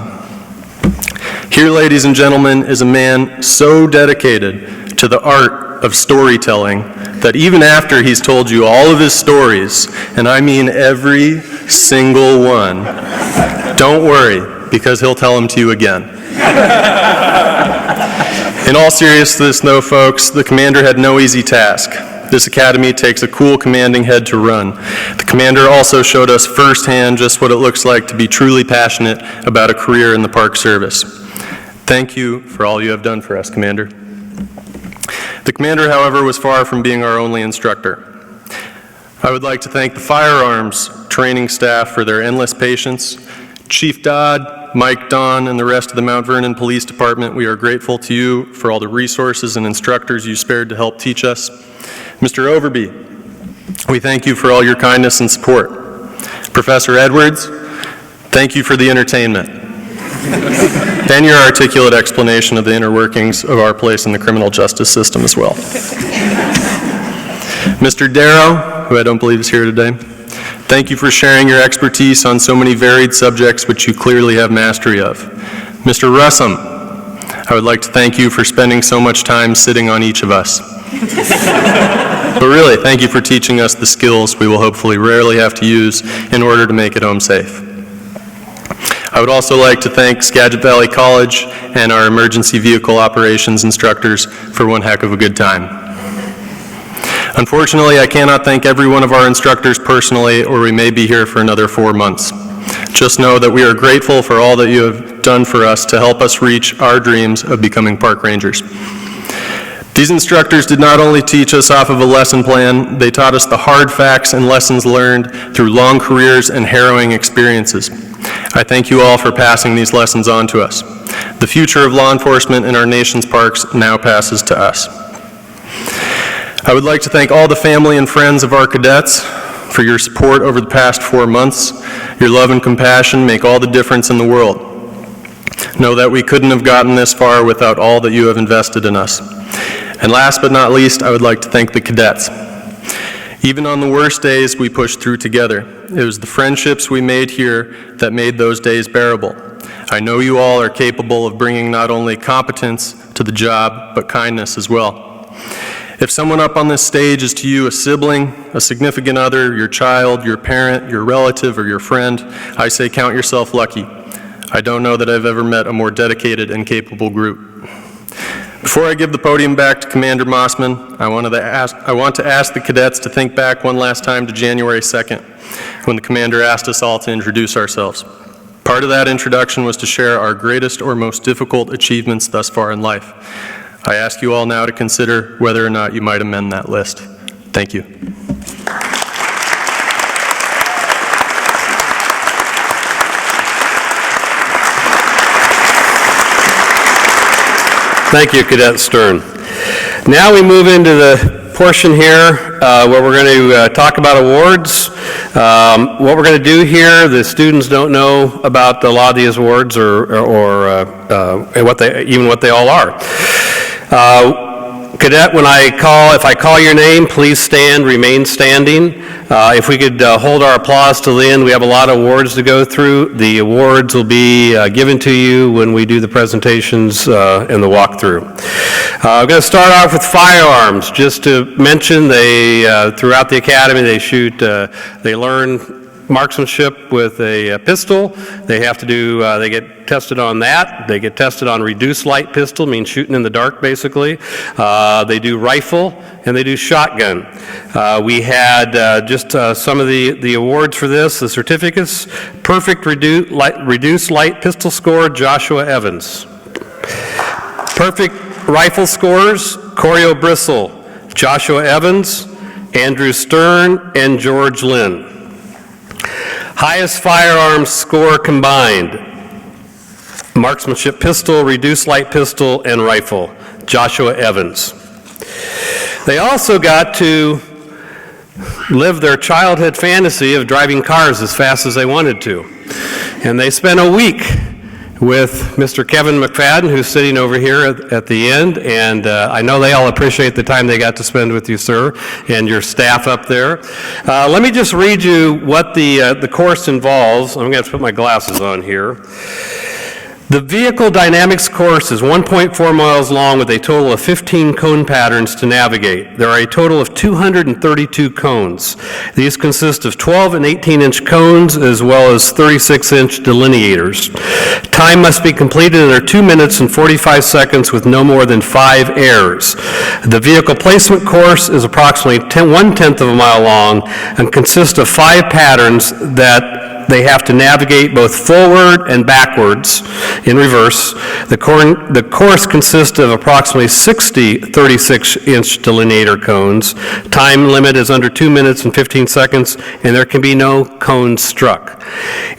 Here, ladies and gentlemen, is a man so dedicated to the art of storytelling that even after he's told you all of his stories, and I mean every single one, don't worry, because he'll tell them to you again. In all seriousness, though, folks, the commander had no easy task. This academy takes a cool, commanding head to run. The commander also showed us firsthand just what it looks like to be truly passionate about a career in the Park Service. Thank you for all you have done for us, Commander. The commander, however, was far from being our only instructor. I would like to thank the firearms training staff for their endless patience. Chief Dodd, Mike Don, and the rest of the Mount Vernon Police Department, we are grateful to you for all the resources and instructors you spared to help teach us. Mr. Overby, we thank you for all your kindness and support. Professor Edwards, thank you for the entertainment and your articulate explanation of the inner workings of our place in the criminal justice system as well. Mr. Darrow, who I don't believe is here today, thank you for sharing your expertise on so many varied subjects which you clearly have mastery of. Mr. Russum, I would like to thank you for spending so much time sitting on each of us. But really, thank you for teaching us the skills we will hopefully rarely have to use in order to make it home safe. I would also like to thank Skagit Valley College and our emergency vehicle operations instructors for one heck of a good time. Unfortunately, I cannot thank every one of our instructors personally, or we may be here for another 4 months. Just know that we are grateful for all that you have done for us to help us reach our dreams of becoming park rangers. These instructors did not only teach us off of a lesson plan, they taught us the hard facts and lessons learned through long careers and harrowing experiences. I thank you all for passing these lessons on to us. The future of law enforcement in our nation's parks now passes to us. I would like to thank all the family and friends of our cadets for your support over the past 4 months. Your love and compassion make all the difference in the world. Know that we couldn't have gotten this far without all that you have invested in us. And last but not least, I would like to thank the cadets. Even on the worst days, we pushed through together. It was the friendships we made here that made those days bearable. I know you all are capable of bringing not only competence to the job, but kindness as well. If someone up on this stage is to you a sibling, a significant other, your child, your parent, your relative, or your friend, I say count yourself lucky. I don't know that I've ever met a more dedicated and capable group. Before I give the podium back to Commander Mossman, I want to ask the cadets to think back one last time to January 2nd, when the commander asked us all to introduce ourselves. Part of that introduction was to share our greatest or most difficult achievements thus far in life. I ask you all now to consider whether or not you might amend that list. Thank you. Thank you, Cadet Stern. Now we move into the portion here where we're going to talk about awards. What we're going to do here, the students don't know about a lot of these awards or what they all are. Cadet, if I call your name, please stand, remain standing. If we could hold our applause till the end, we have a lot of awards to go through. The awards will be given to you when we do the presentations and the walkthrough. I'm going to start off with firearms. Just to mention, throughout the academy, they learn marksmanship with a pistol. They have to do, they get tested on that. They get tested on reduced light pistol, means shooting in the dark basically. They do rifle and they do shotgun. We had just some of the awards for this, the certificates. Perfect reduced light pistol score, Joshua Evans. Perfect rifle scores, Corio Bristle, Joshua Evans, Andrew Stern, and George Lynn. Highest firearms score combined, marksmanship pistol, reduced light pistol, and rifle, Joshua Evans. They also got to live their childhood fantasy of driving cars as fast as they wanted to. And they spent a week with Mr. Kevin McFadden, who's sitting over here at the end, and I know they all appreciate the time they got to spend with you, sir, and your staff up there. Let me just read you what the course involves. I'm going to have to put my glasses on here. The vehicle dynamics course is 1.4 miles long with a total of 15 cone patterns to navigate. There are a total of 232 cones. These consist of 12 and 18-inch cones as well as 36-inch delineators. Time must be completed under 2 minutes and 45 seconds with no more than 5 errors. The vehicle placement course is approximately 1/10 of a mile long and consists of 5 patterns that they have to navigate both forward and backwards in reverse. The course consists of approximately 60 36-inch delineator cones. Time limit is under 2 minutes and 15 seconds, and there can be no cones struck.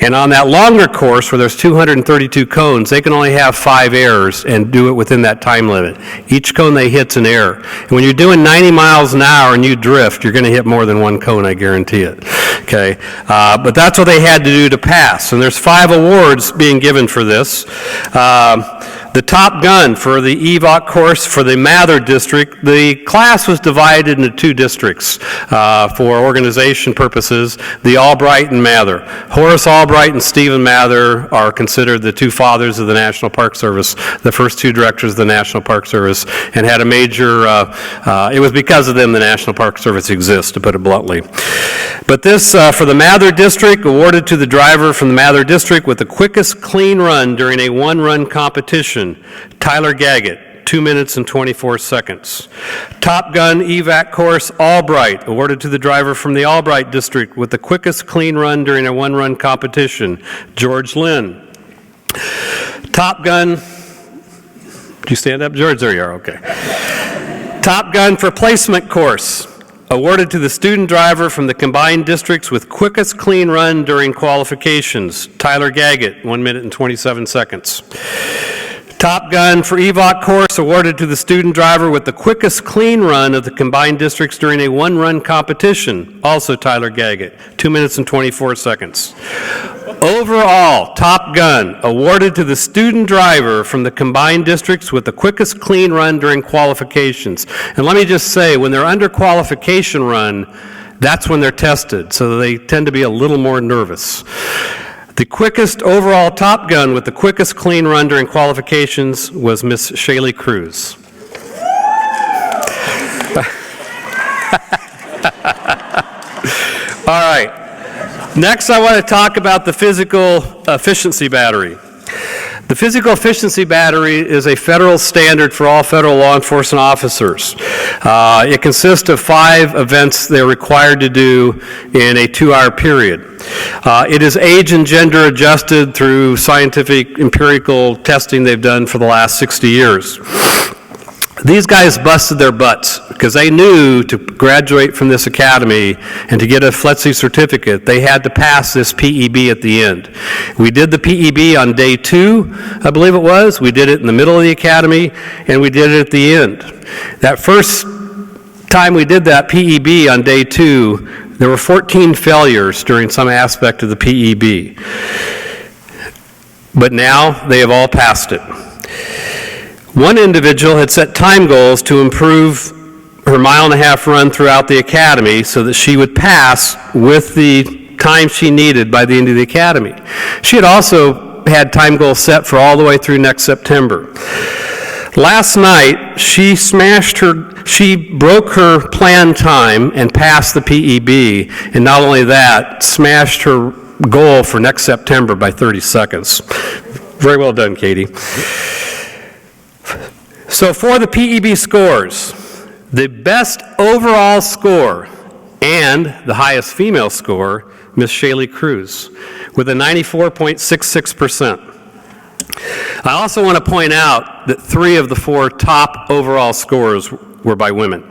And on that longer course, where there's 232 cones, they can only have 5 errors and do it within that time limit. Each cone they hit's an error. And when you're doing 90 miles an hour and you drift, you're going to hit more than one cone, I guarantee it. Okay, but that's what they had to do to pass. And there's 5 awards being given for this. The top gun for the EVOC course for the Mather district, the class was divided into 2 districts for organization purposes, the Albright and Mather. Horace Albright and Stephen Mather are considered the 2 fathers of the National Park Service, the first 2 directors of the National Park Service, and had a major, it was because of them the National Park Service exists, to put it bluntly. But this, for the Mather district, awarded to the driver from the Mather district with the quickest clean run during a 1-run competition, Tyler Gaggett, 2 minutes and 24 seconds. Top Gun EVAC course, Albright, awarded to the driver from the Albright district with the quickest clean run during a 1-run competition, George Lynn. Top Gun, did you stand up, George? There you are, okay. Top Gun for placement course, awarded to the student driver from the combined districts with quickest clean run during qualifications, Tyler Gaggett, 1 minute and 27 seconds. Top Gun for EVOC course awarded to the student driver with the quickest clean run of the combined districts during a 1-run competition, also Tyler Gaggett, 2 minutes and 24 seconds. Overall, Top Gun awarded to the student driver from the combined districts with the quickest clean run during qualifications. And let me just say, when they're under qualification run, that's when they're tested, so they tend to be a little more nervous. The quickest overall Top Gun with the quickest clean run during qualifications was Miss Shaylee Cruz. All right. Next, I want to talk about the physical efficiency battery. The physical efficiency battery is a federal standard for all federal law enforcement officers. It consists of 5 events they're required to do in a 2-hour period. It is age and gender adjusted through scientific empirical testing they've done for the last 60 years. These guys busted their butts because they knew to graduate from this academy and to get a FLETC certificate, they had to pass this PEB at the end. We did the PEB on day 2, I believe it was. We did it in the middle of the academy, and we did it at the end. That first time we did that PEB on day 2, there were 14 failures during some aspect of the PEB. But now they have all passed it. One individual had set time goals to improve her 1.5-mile run throughout the academy so that she would pass with the time she needed by the end of the academy. She had also had time goals set for all the way through next September. Last night, she broke her planned time and passed the PEB, and not only that, smashed her goal for next September by 30 seconds. Very well done, Katie. So for the PEB scores, the best overall score and the highest female score, Miss Shaylee Cruz, with a 94.66%. I also want to point out that 3 of the 4 top overall scores were by women.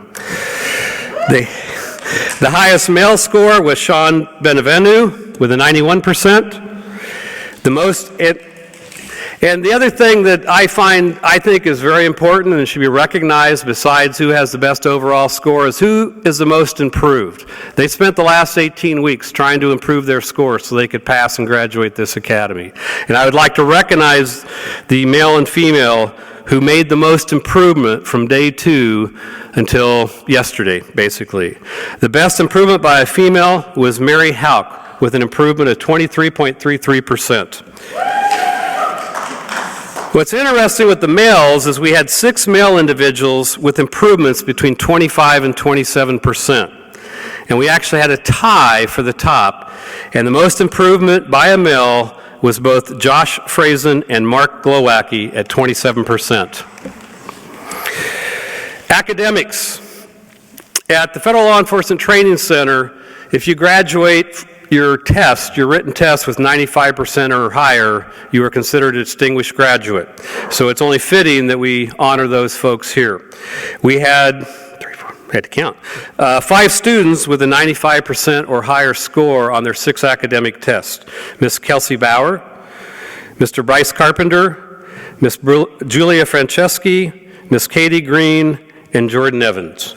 The highest male score was Sean Benevenue with a 91%. And the other thing that I think is very important and should be recognized besides who has the best overall score is who is the most improved. They spent the last 18 weeks trying to improve their score so they could pass and graduate this academy. And I would like to recognize the male and female who made the most improvement from day 2 until yesterday, basically. The best improvement by a female was Mary Hauk with an improvement of 23.33%. What's interesting with the males is we had 6 male individuals with improvements between 25 and 27%. And we actually had a tie for the top. And the most improvement by a male was both Josh Frazen and Mark Glowacki at 27%. Academics. At the Federal Law Enforcement Training Center, if you graduate your written test with 95% or higher, you are considered a distinguished graduate. So it's only fitting that we honor those folks here. We had, I had to count, 5 students with a 95% or higher score on their 6 academic tests. Miss Kelsey Bauer, Mr. Bryce Carpenter, Miss Julia Franceschi, Miss Katie Green, and Jordan Williams.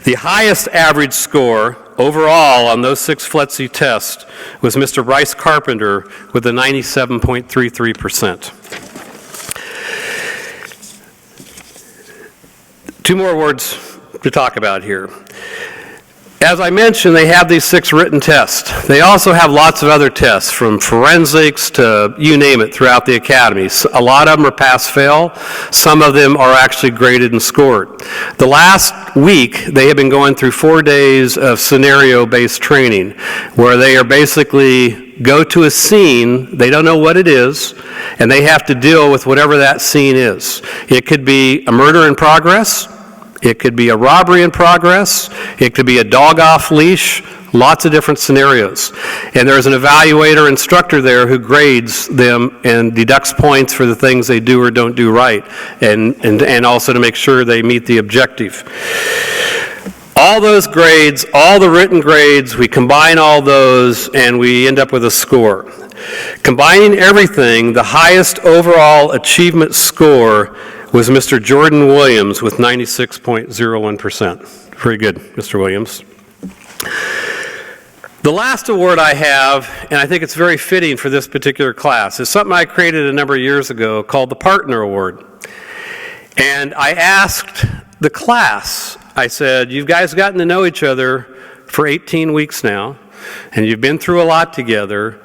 The highest average score overall on those 6 FLETC tests was Mr. Bryce Carpenter with a 97.33%. 2 more words to talk about here. As I mentioned, they have these 6 written tests. They also have lots of other tests, from forensics to you name it, throughout the academy. A lot of them are pass-fail. Some of them are actually graded and scored. The last week, they have been going through 4 days of scenario-based training, where they are basically go to a scene, they don't know what it is, and they have to deal with whatever that scene is. It could be a murder in progress. It could be a robbery in progress. It could be a dog off leash. Lots of different scenarios. And there's an evaluator instructor there who grades them and deducts points for the things they do or don't do right, and also to make sure they meet the objective. All those grades, all the written grades, we combine all those and we end up with a score. Combining everything, the highest overall achievement score was Mr. Jordan Williams with 96.01%. Very good, Mr. Williams. The last award I have, and I think it's very fitting for this particular class, is something I created a number of years ago called the Partner Award. And I asked the class, I said, you guys gotten to know each other for 18 weeks now, and you've been through a lot together.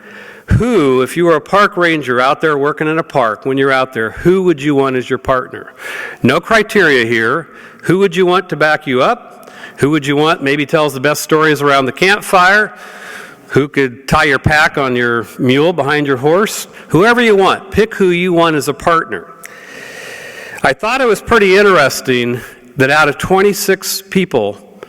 Who, if you were a park ranger out there working in a park, when you're out there, who would you want as your partner? No criteria here. Who would you want to back you up? Who would you want maybe tells the best stories around the campfire? Who could tie your pack on your mule behind your horse? Whoever you want. Pick who you want as a partner. I thought it was pretty interesting that out of 26 people,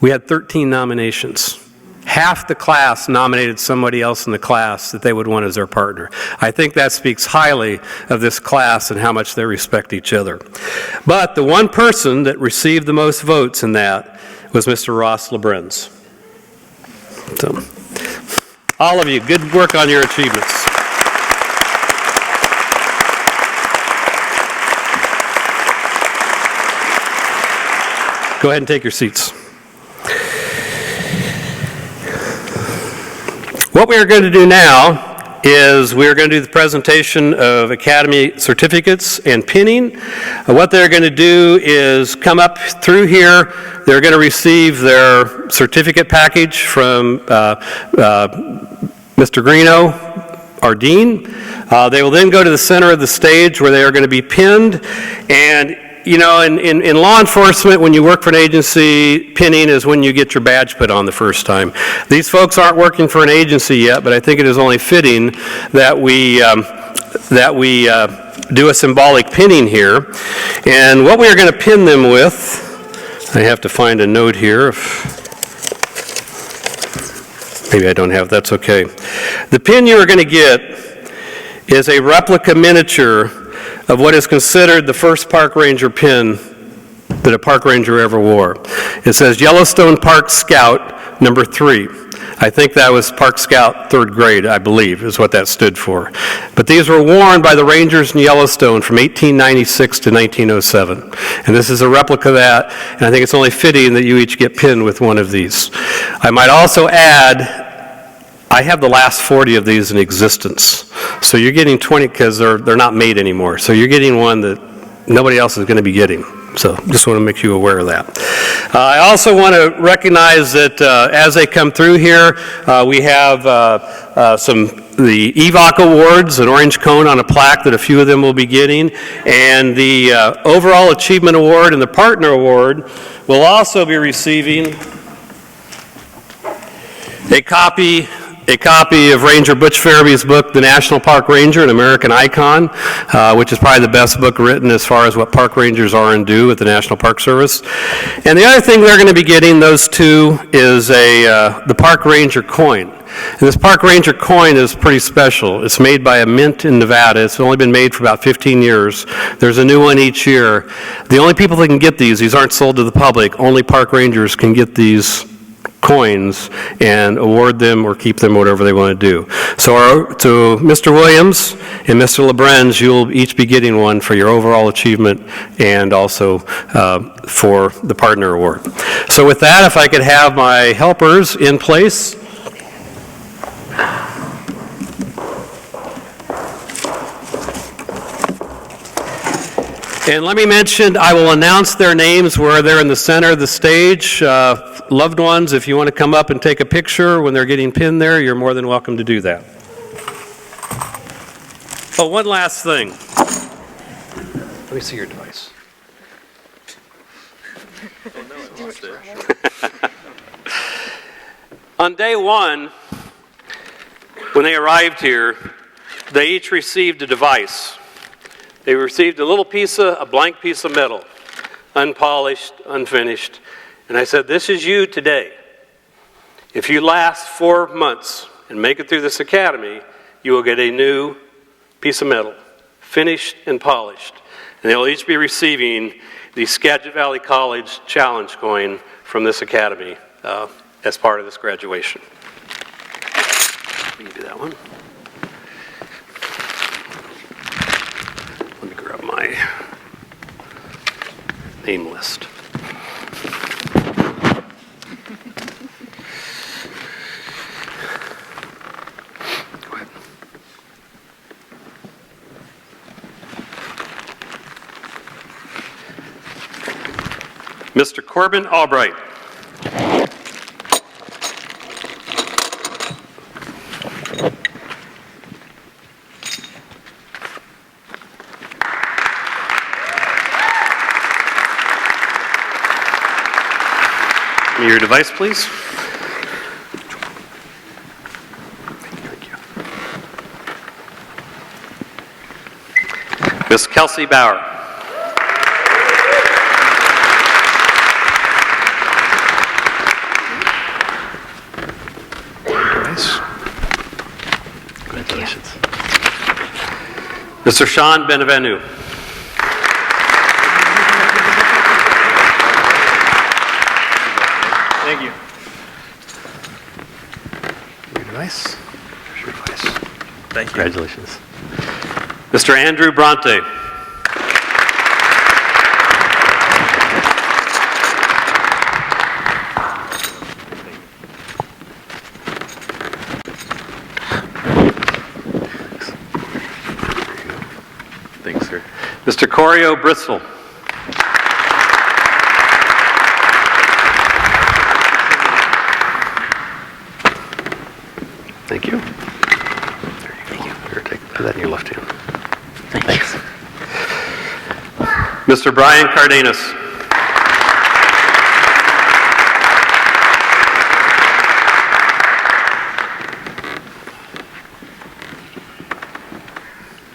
we had 13 nominations. Half the class nominated somebody else in the class that they would want as their partner. I think that speaks highly of this class and how much they respect each other. But the one person that received the most votes in that was Mr. Ross LeBrenz. So, all of you, good work on your achievements. Go ahead and take your seats. What we are going to do now is we are going to do the presentation of Academy certificates and pinning. What they're going to do is come up through here. They're going to receive their certificate package from Mr. Greeno, our dean. They will then go to the center of the stage where they are going to be pinned. And you know, in law enforcement, when you work for an agency, pinning is when you get your badge put on the first time. These folks aren't working for an agency yet, but I think it is only fitting that we do a symbolic pinning here. And what we are going to pin them with, I have to find a note here. Maybe I don't have, that's okay. The pin you are going to get is a replica miniature of what is considered the first park ranger pin that a park ranger ever wore. It says Yellowstone Park Scout number 3. I think that was Park Scout 3rd grade, I believe, is what that stood for. But these were worn by the Rangers in Yellowstone from 1896 to 1907. And this is a replica of that, and I think it's only fitting that you each get pinned with one of these. I might also add, I have the last 40 of these in existence. So you're getting 20 because they're not made anymore. So you're getting one that nobody else is going to be getting. So just want to make you aware of that. I also want to recognize that as they come through here, we have the EVOC Awards, an orange cone on a plaque that a few of them will be getting, and the Overall Achievement Award and the Partner Award will also be receiving a copy of Ranger Butch Farabee's book, The National Park Ranger, An American Icon, which is probably the best book written as far as what park rangers are and do at the National Park Service. And the other thing they're going to be getting, those two, is the Park Ranger coin. And this Park Ranger coin is pretty special. It's made by a mint in Nevada. It's only been made for about 15 years. There's a new one each year. The only people that can get these aren't sold to the public. Only park rangers can get these coins and award them or keep them, whatever they want to do. So to Mr. Williams and Mr. LeBrenz, you'll each be getting one for your overall achievement and also for the Partner Award. So with that, if I could have my helpers in place. And let me mention, I will announce their names where they're in the center of the stage. Loved ones, if you want to come up and take a picture when they're getting pinned there, you're more than welcome to do that. Oh, one last thing. Let me see your device. On day one, when they arrived here, they each received a device. They received a blank piece of metal, unpolished, unfinished. And I said, this is you today. If you last 4 months and make it through this academy, you will get a new piece of metal, finished and polished. And they'll each be receiving the Skagit Valley College Challenge coin from this academy as part of this graduation. We can do that one. Let me grab my name list. Go ahead. Mr. Corbin Albright. Your device, please. Thank you. Miss Kelsey Bauer. Nice. Congratulations. Mr. Sean Benevenu. Thank you. Your device. There's your device. Thank you. Congratulations. Mr. Andrew Bronte. Thanks, sir. Mr. Corio Bristol. Thank you. There you go. Here, put that in your left hand. Thanks. Mr. Brian Cardenas.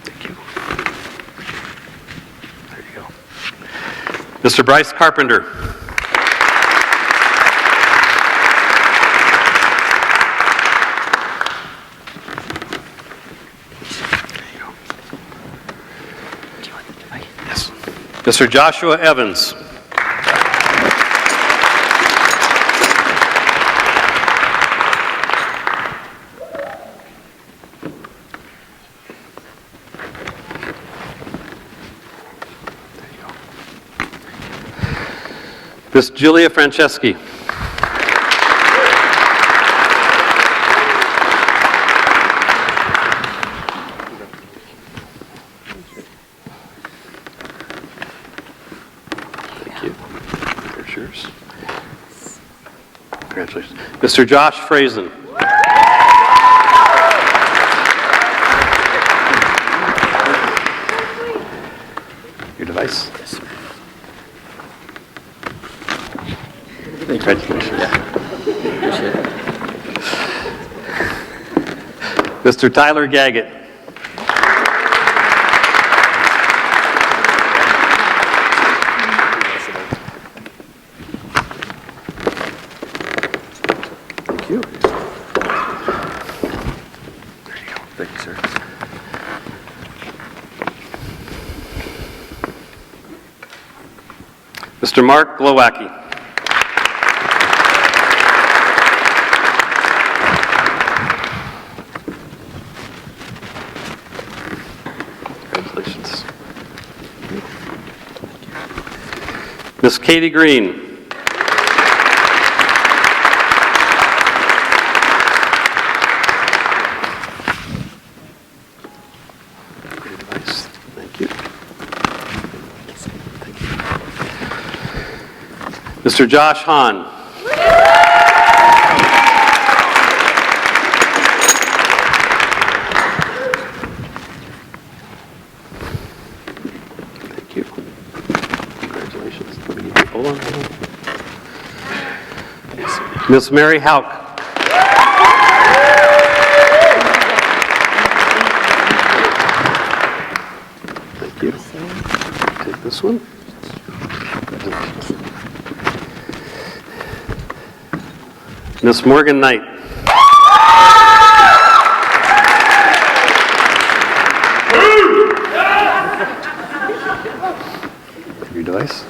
Thank you. There you go. Mr. Bryce Carpenter. Mr. Joshua Evans. There you go. Miss Julia Franceschi. Thank you. There's yours. Congratulations. Mr. Josh Frazen. Your device. Congratulations. Mr. Tyler Gaggett. Thank you. There you go. Thank you, sir. Mr. Mark Glowacki. Congratulations. Miss Katie Green. Your device. Thank you. Thank you. Mr. Josh Hahn. Thank you. Congratulations. Let me get you. Hold on. Miss Mary Hauk. Thank you. Take this one. Congratulations. Miss Morgan Knight. Your device.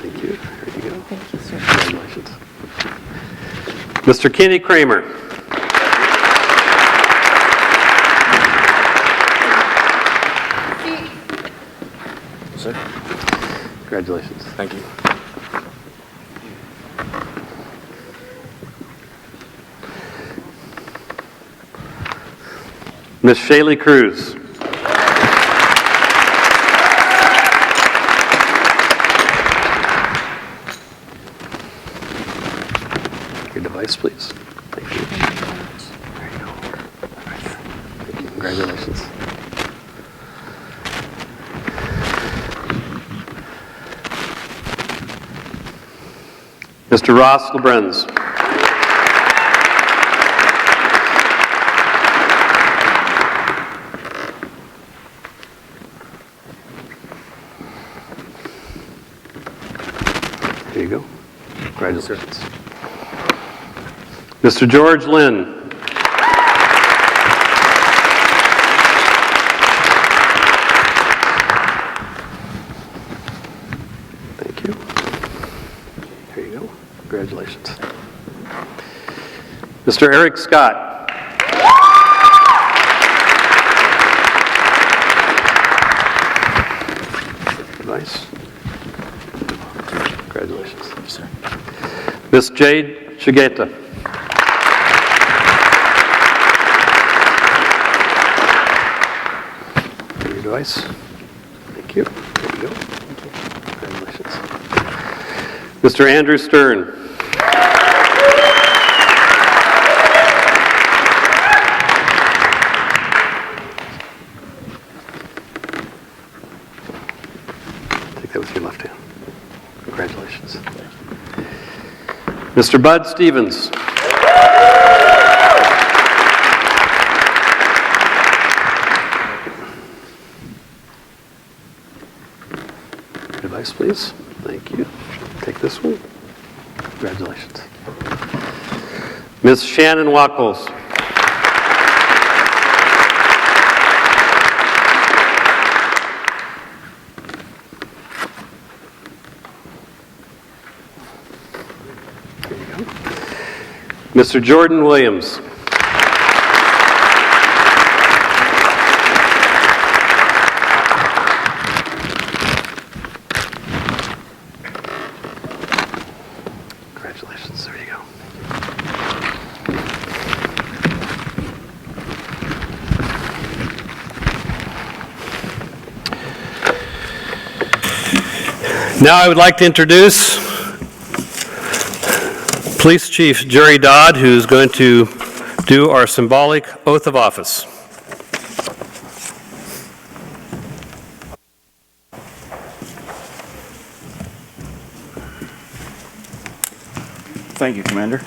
Thank you. There you go. Thank you, sir. Congratulations. Mr. Kenny Kramer. Sir? Congratulations. Thank you. Miss Shaylee Cruz. Your device, please. Thank you. There you go. Thank you. Congratulations. Mr. Ross LeBrenz. There you go. Congratulations. Mr. George Lynn. Thank you. There you go. Congratulations. Mr. Eric Scott. Nice. Congratulations. Sir. Miss Jade Shigeta. Your device. Thank you. There you go. Congratulations. Mr. Andrew Stern. Take that with your left hand. Congratulations. Mr. Bud Stevens. Device, please. Thank you. Take this one. Congratulations. Miss Shannon Wackles. There you go. Mr. Jordan Williams. Congratulations. There you go. Now I would like to introduce Police Chief Jerry Dodd, who's going to do our symbolic oath of office. Thank you, Commander.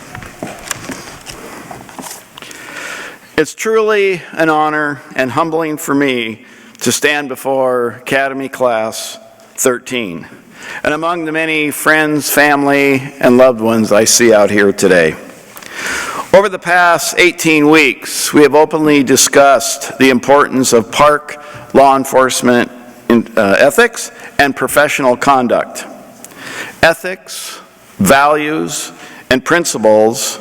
It's truly an honor and humbling for me to stand before Academy Class 13 and among the many friends, family, and loved ones I see out here today. Over the past 18 weeks, we have openly discussed the importance of park law enforcement ethics and professional conduct. Ethics, values, and principles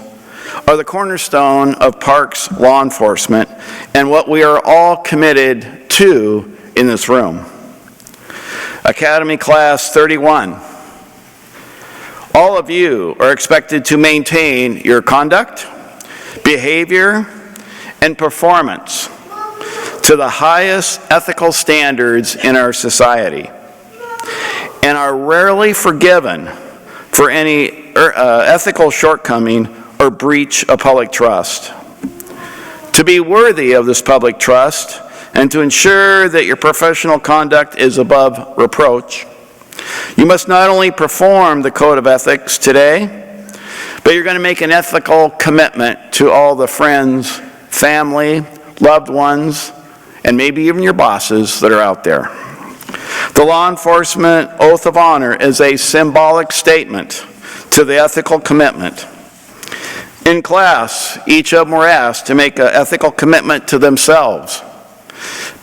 are the cornerstone of parks law enforcement and what we are all committed to in this room. Academy Class 31. All of you are expected to maintain your conduct, behavior, and performance to the highest ethical standards in our society and are rarely forgiven for any ethical shortcoming or breach of public trust. To be worthy of this public trust and to ensure that your professional conduct is above reproach, you must not only perform the code of ethics today, but you're going to make an ethical commitment to all the friends, family, loved ones, and maybe even your bosses that are out there. The law enforcement oath of honor is a symbolic statement to the ethical commitment. In class, each of them were asked to make an ethical commitment to themselves.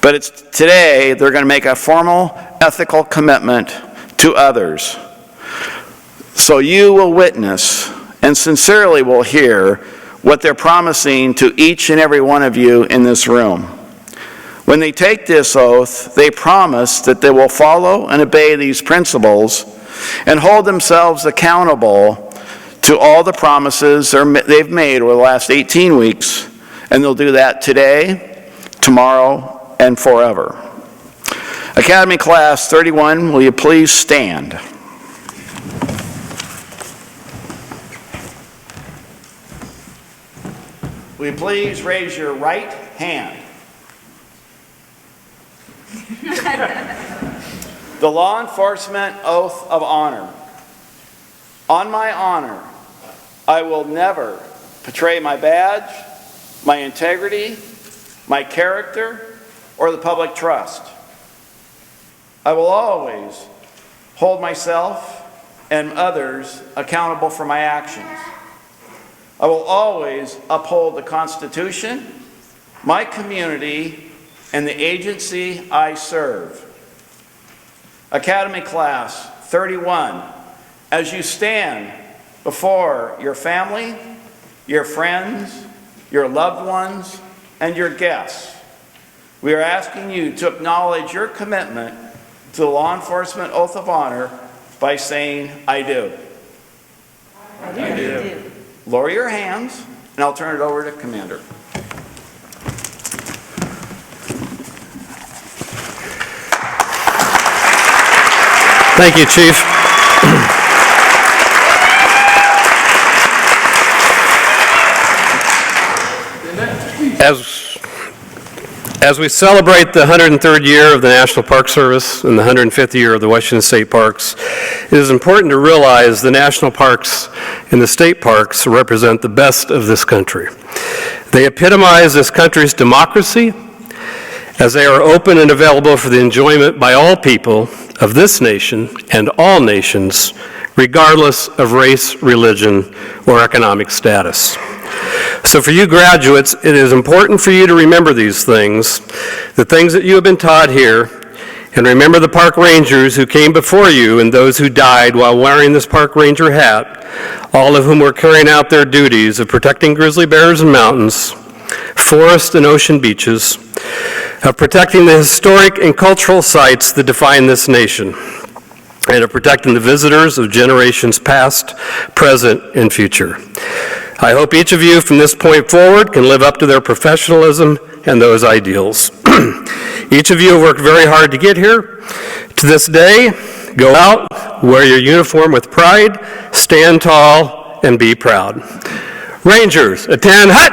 But today, they're going to make a formal ethical commitment to others. So you will witness and sincerely will hear what they're promising to each and every one of you in this room. When they take this oath, they promise that they will follow and obey these principles and hold themselves accountable to all the promises they've made over the last 18 weeks, and they'll do that today, tomorrow, and forever. Academy Class 31, will you please stand? Will you please raise your right hand? The law enforcement oath of honor. On my honor, I will never betray my badge, my integrity, my character, or the public trust. I will always hold myself and others accountable for my actions. I will always uphold the Constitution, my community, and the agency I serve. Academy Class 31, as you stand before your family, your friends, your loved ones, and your guests, we are asking you to acknowledge your commitment to the law enforcement oath of honor by saying, I do. I do. Lower your hands, and I'll turn it over to Commander. Thank you, Chief. As we celebrate the 103rd year of the National Park Service and the 150th year of the Washington State Parks, it is important to realize the national parks and the state parks represent the best of this country. They epitomize this country's democracy as they are open and available for the enjoyment by all people of this nation and all nations, regardless of race, religion, or economic status. So for you graduates, it is important for you to remember these things, the things that you have been taught here, and remember the park rangers who came before you and those who died while wearing this park ranger hat, all of whom were carrying out their duties of protecting grizzly bears and mountains, forests and ocean beaches, of protecting the historic and cultural sites that define this nation, and of protecting the visitors of generations past, present, and future. I hope each of you from this point forward can live up to their professionalism and those ideals. Each of you have worked very hard to get here. To this day, go out, wear your uniform with pride, stand tall, and be proud. Rangers, attend hut!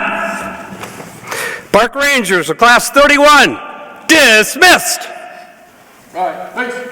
Park Rangers of Class 31, dismissed! Right, face.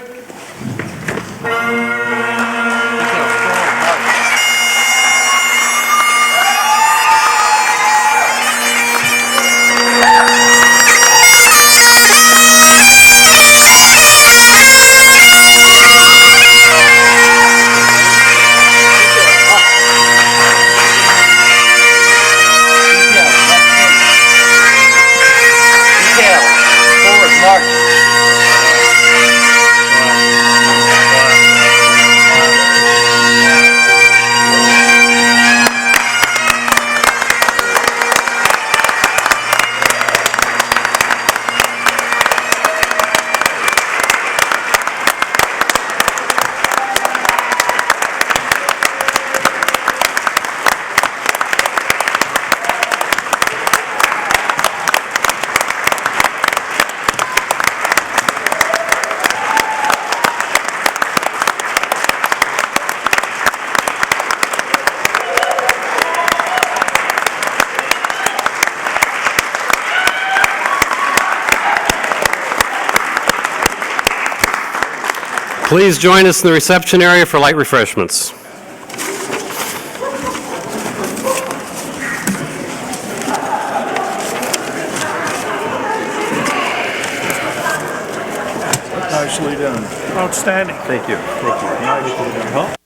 Please join us in the reception area for light refreshments. Nicely done. Outstanding. Thank you. Thank you.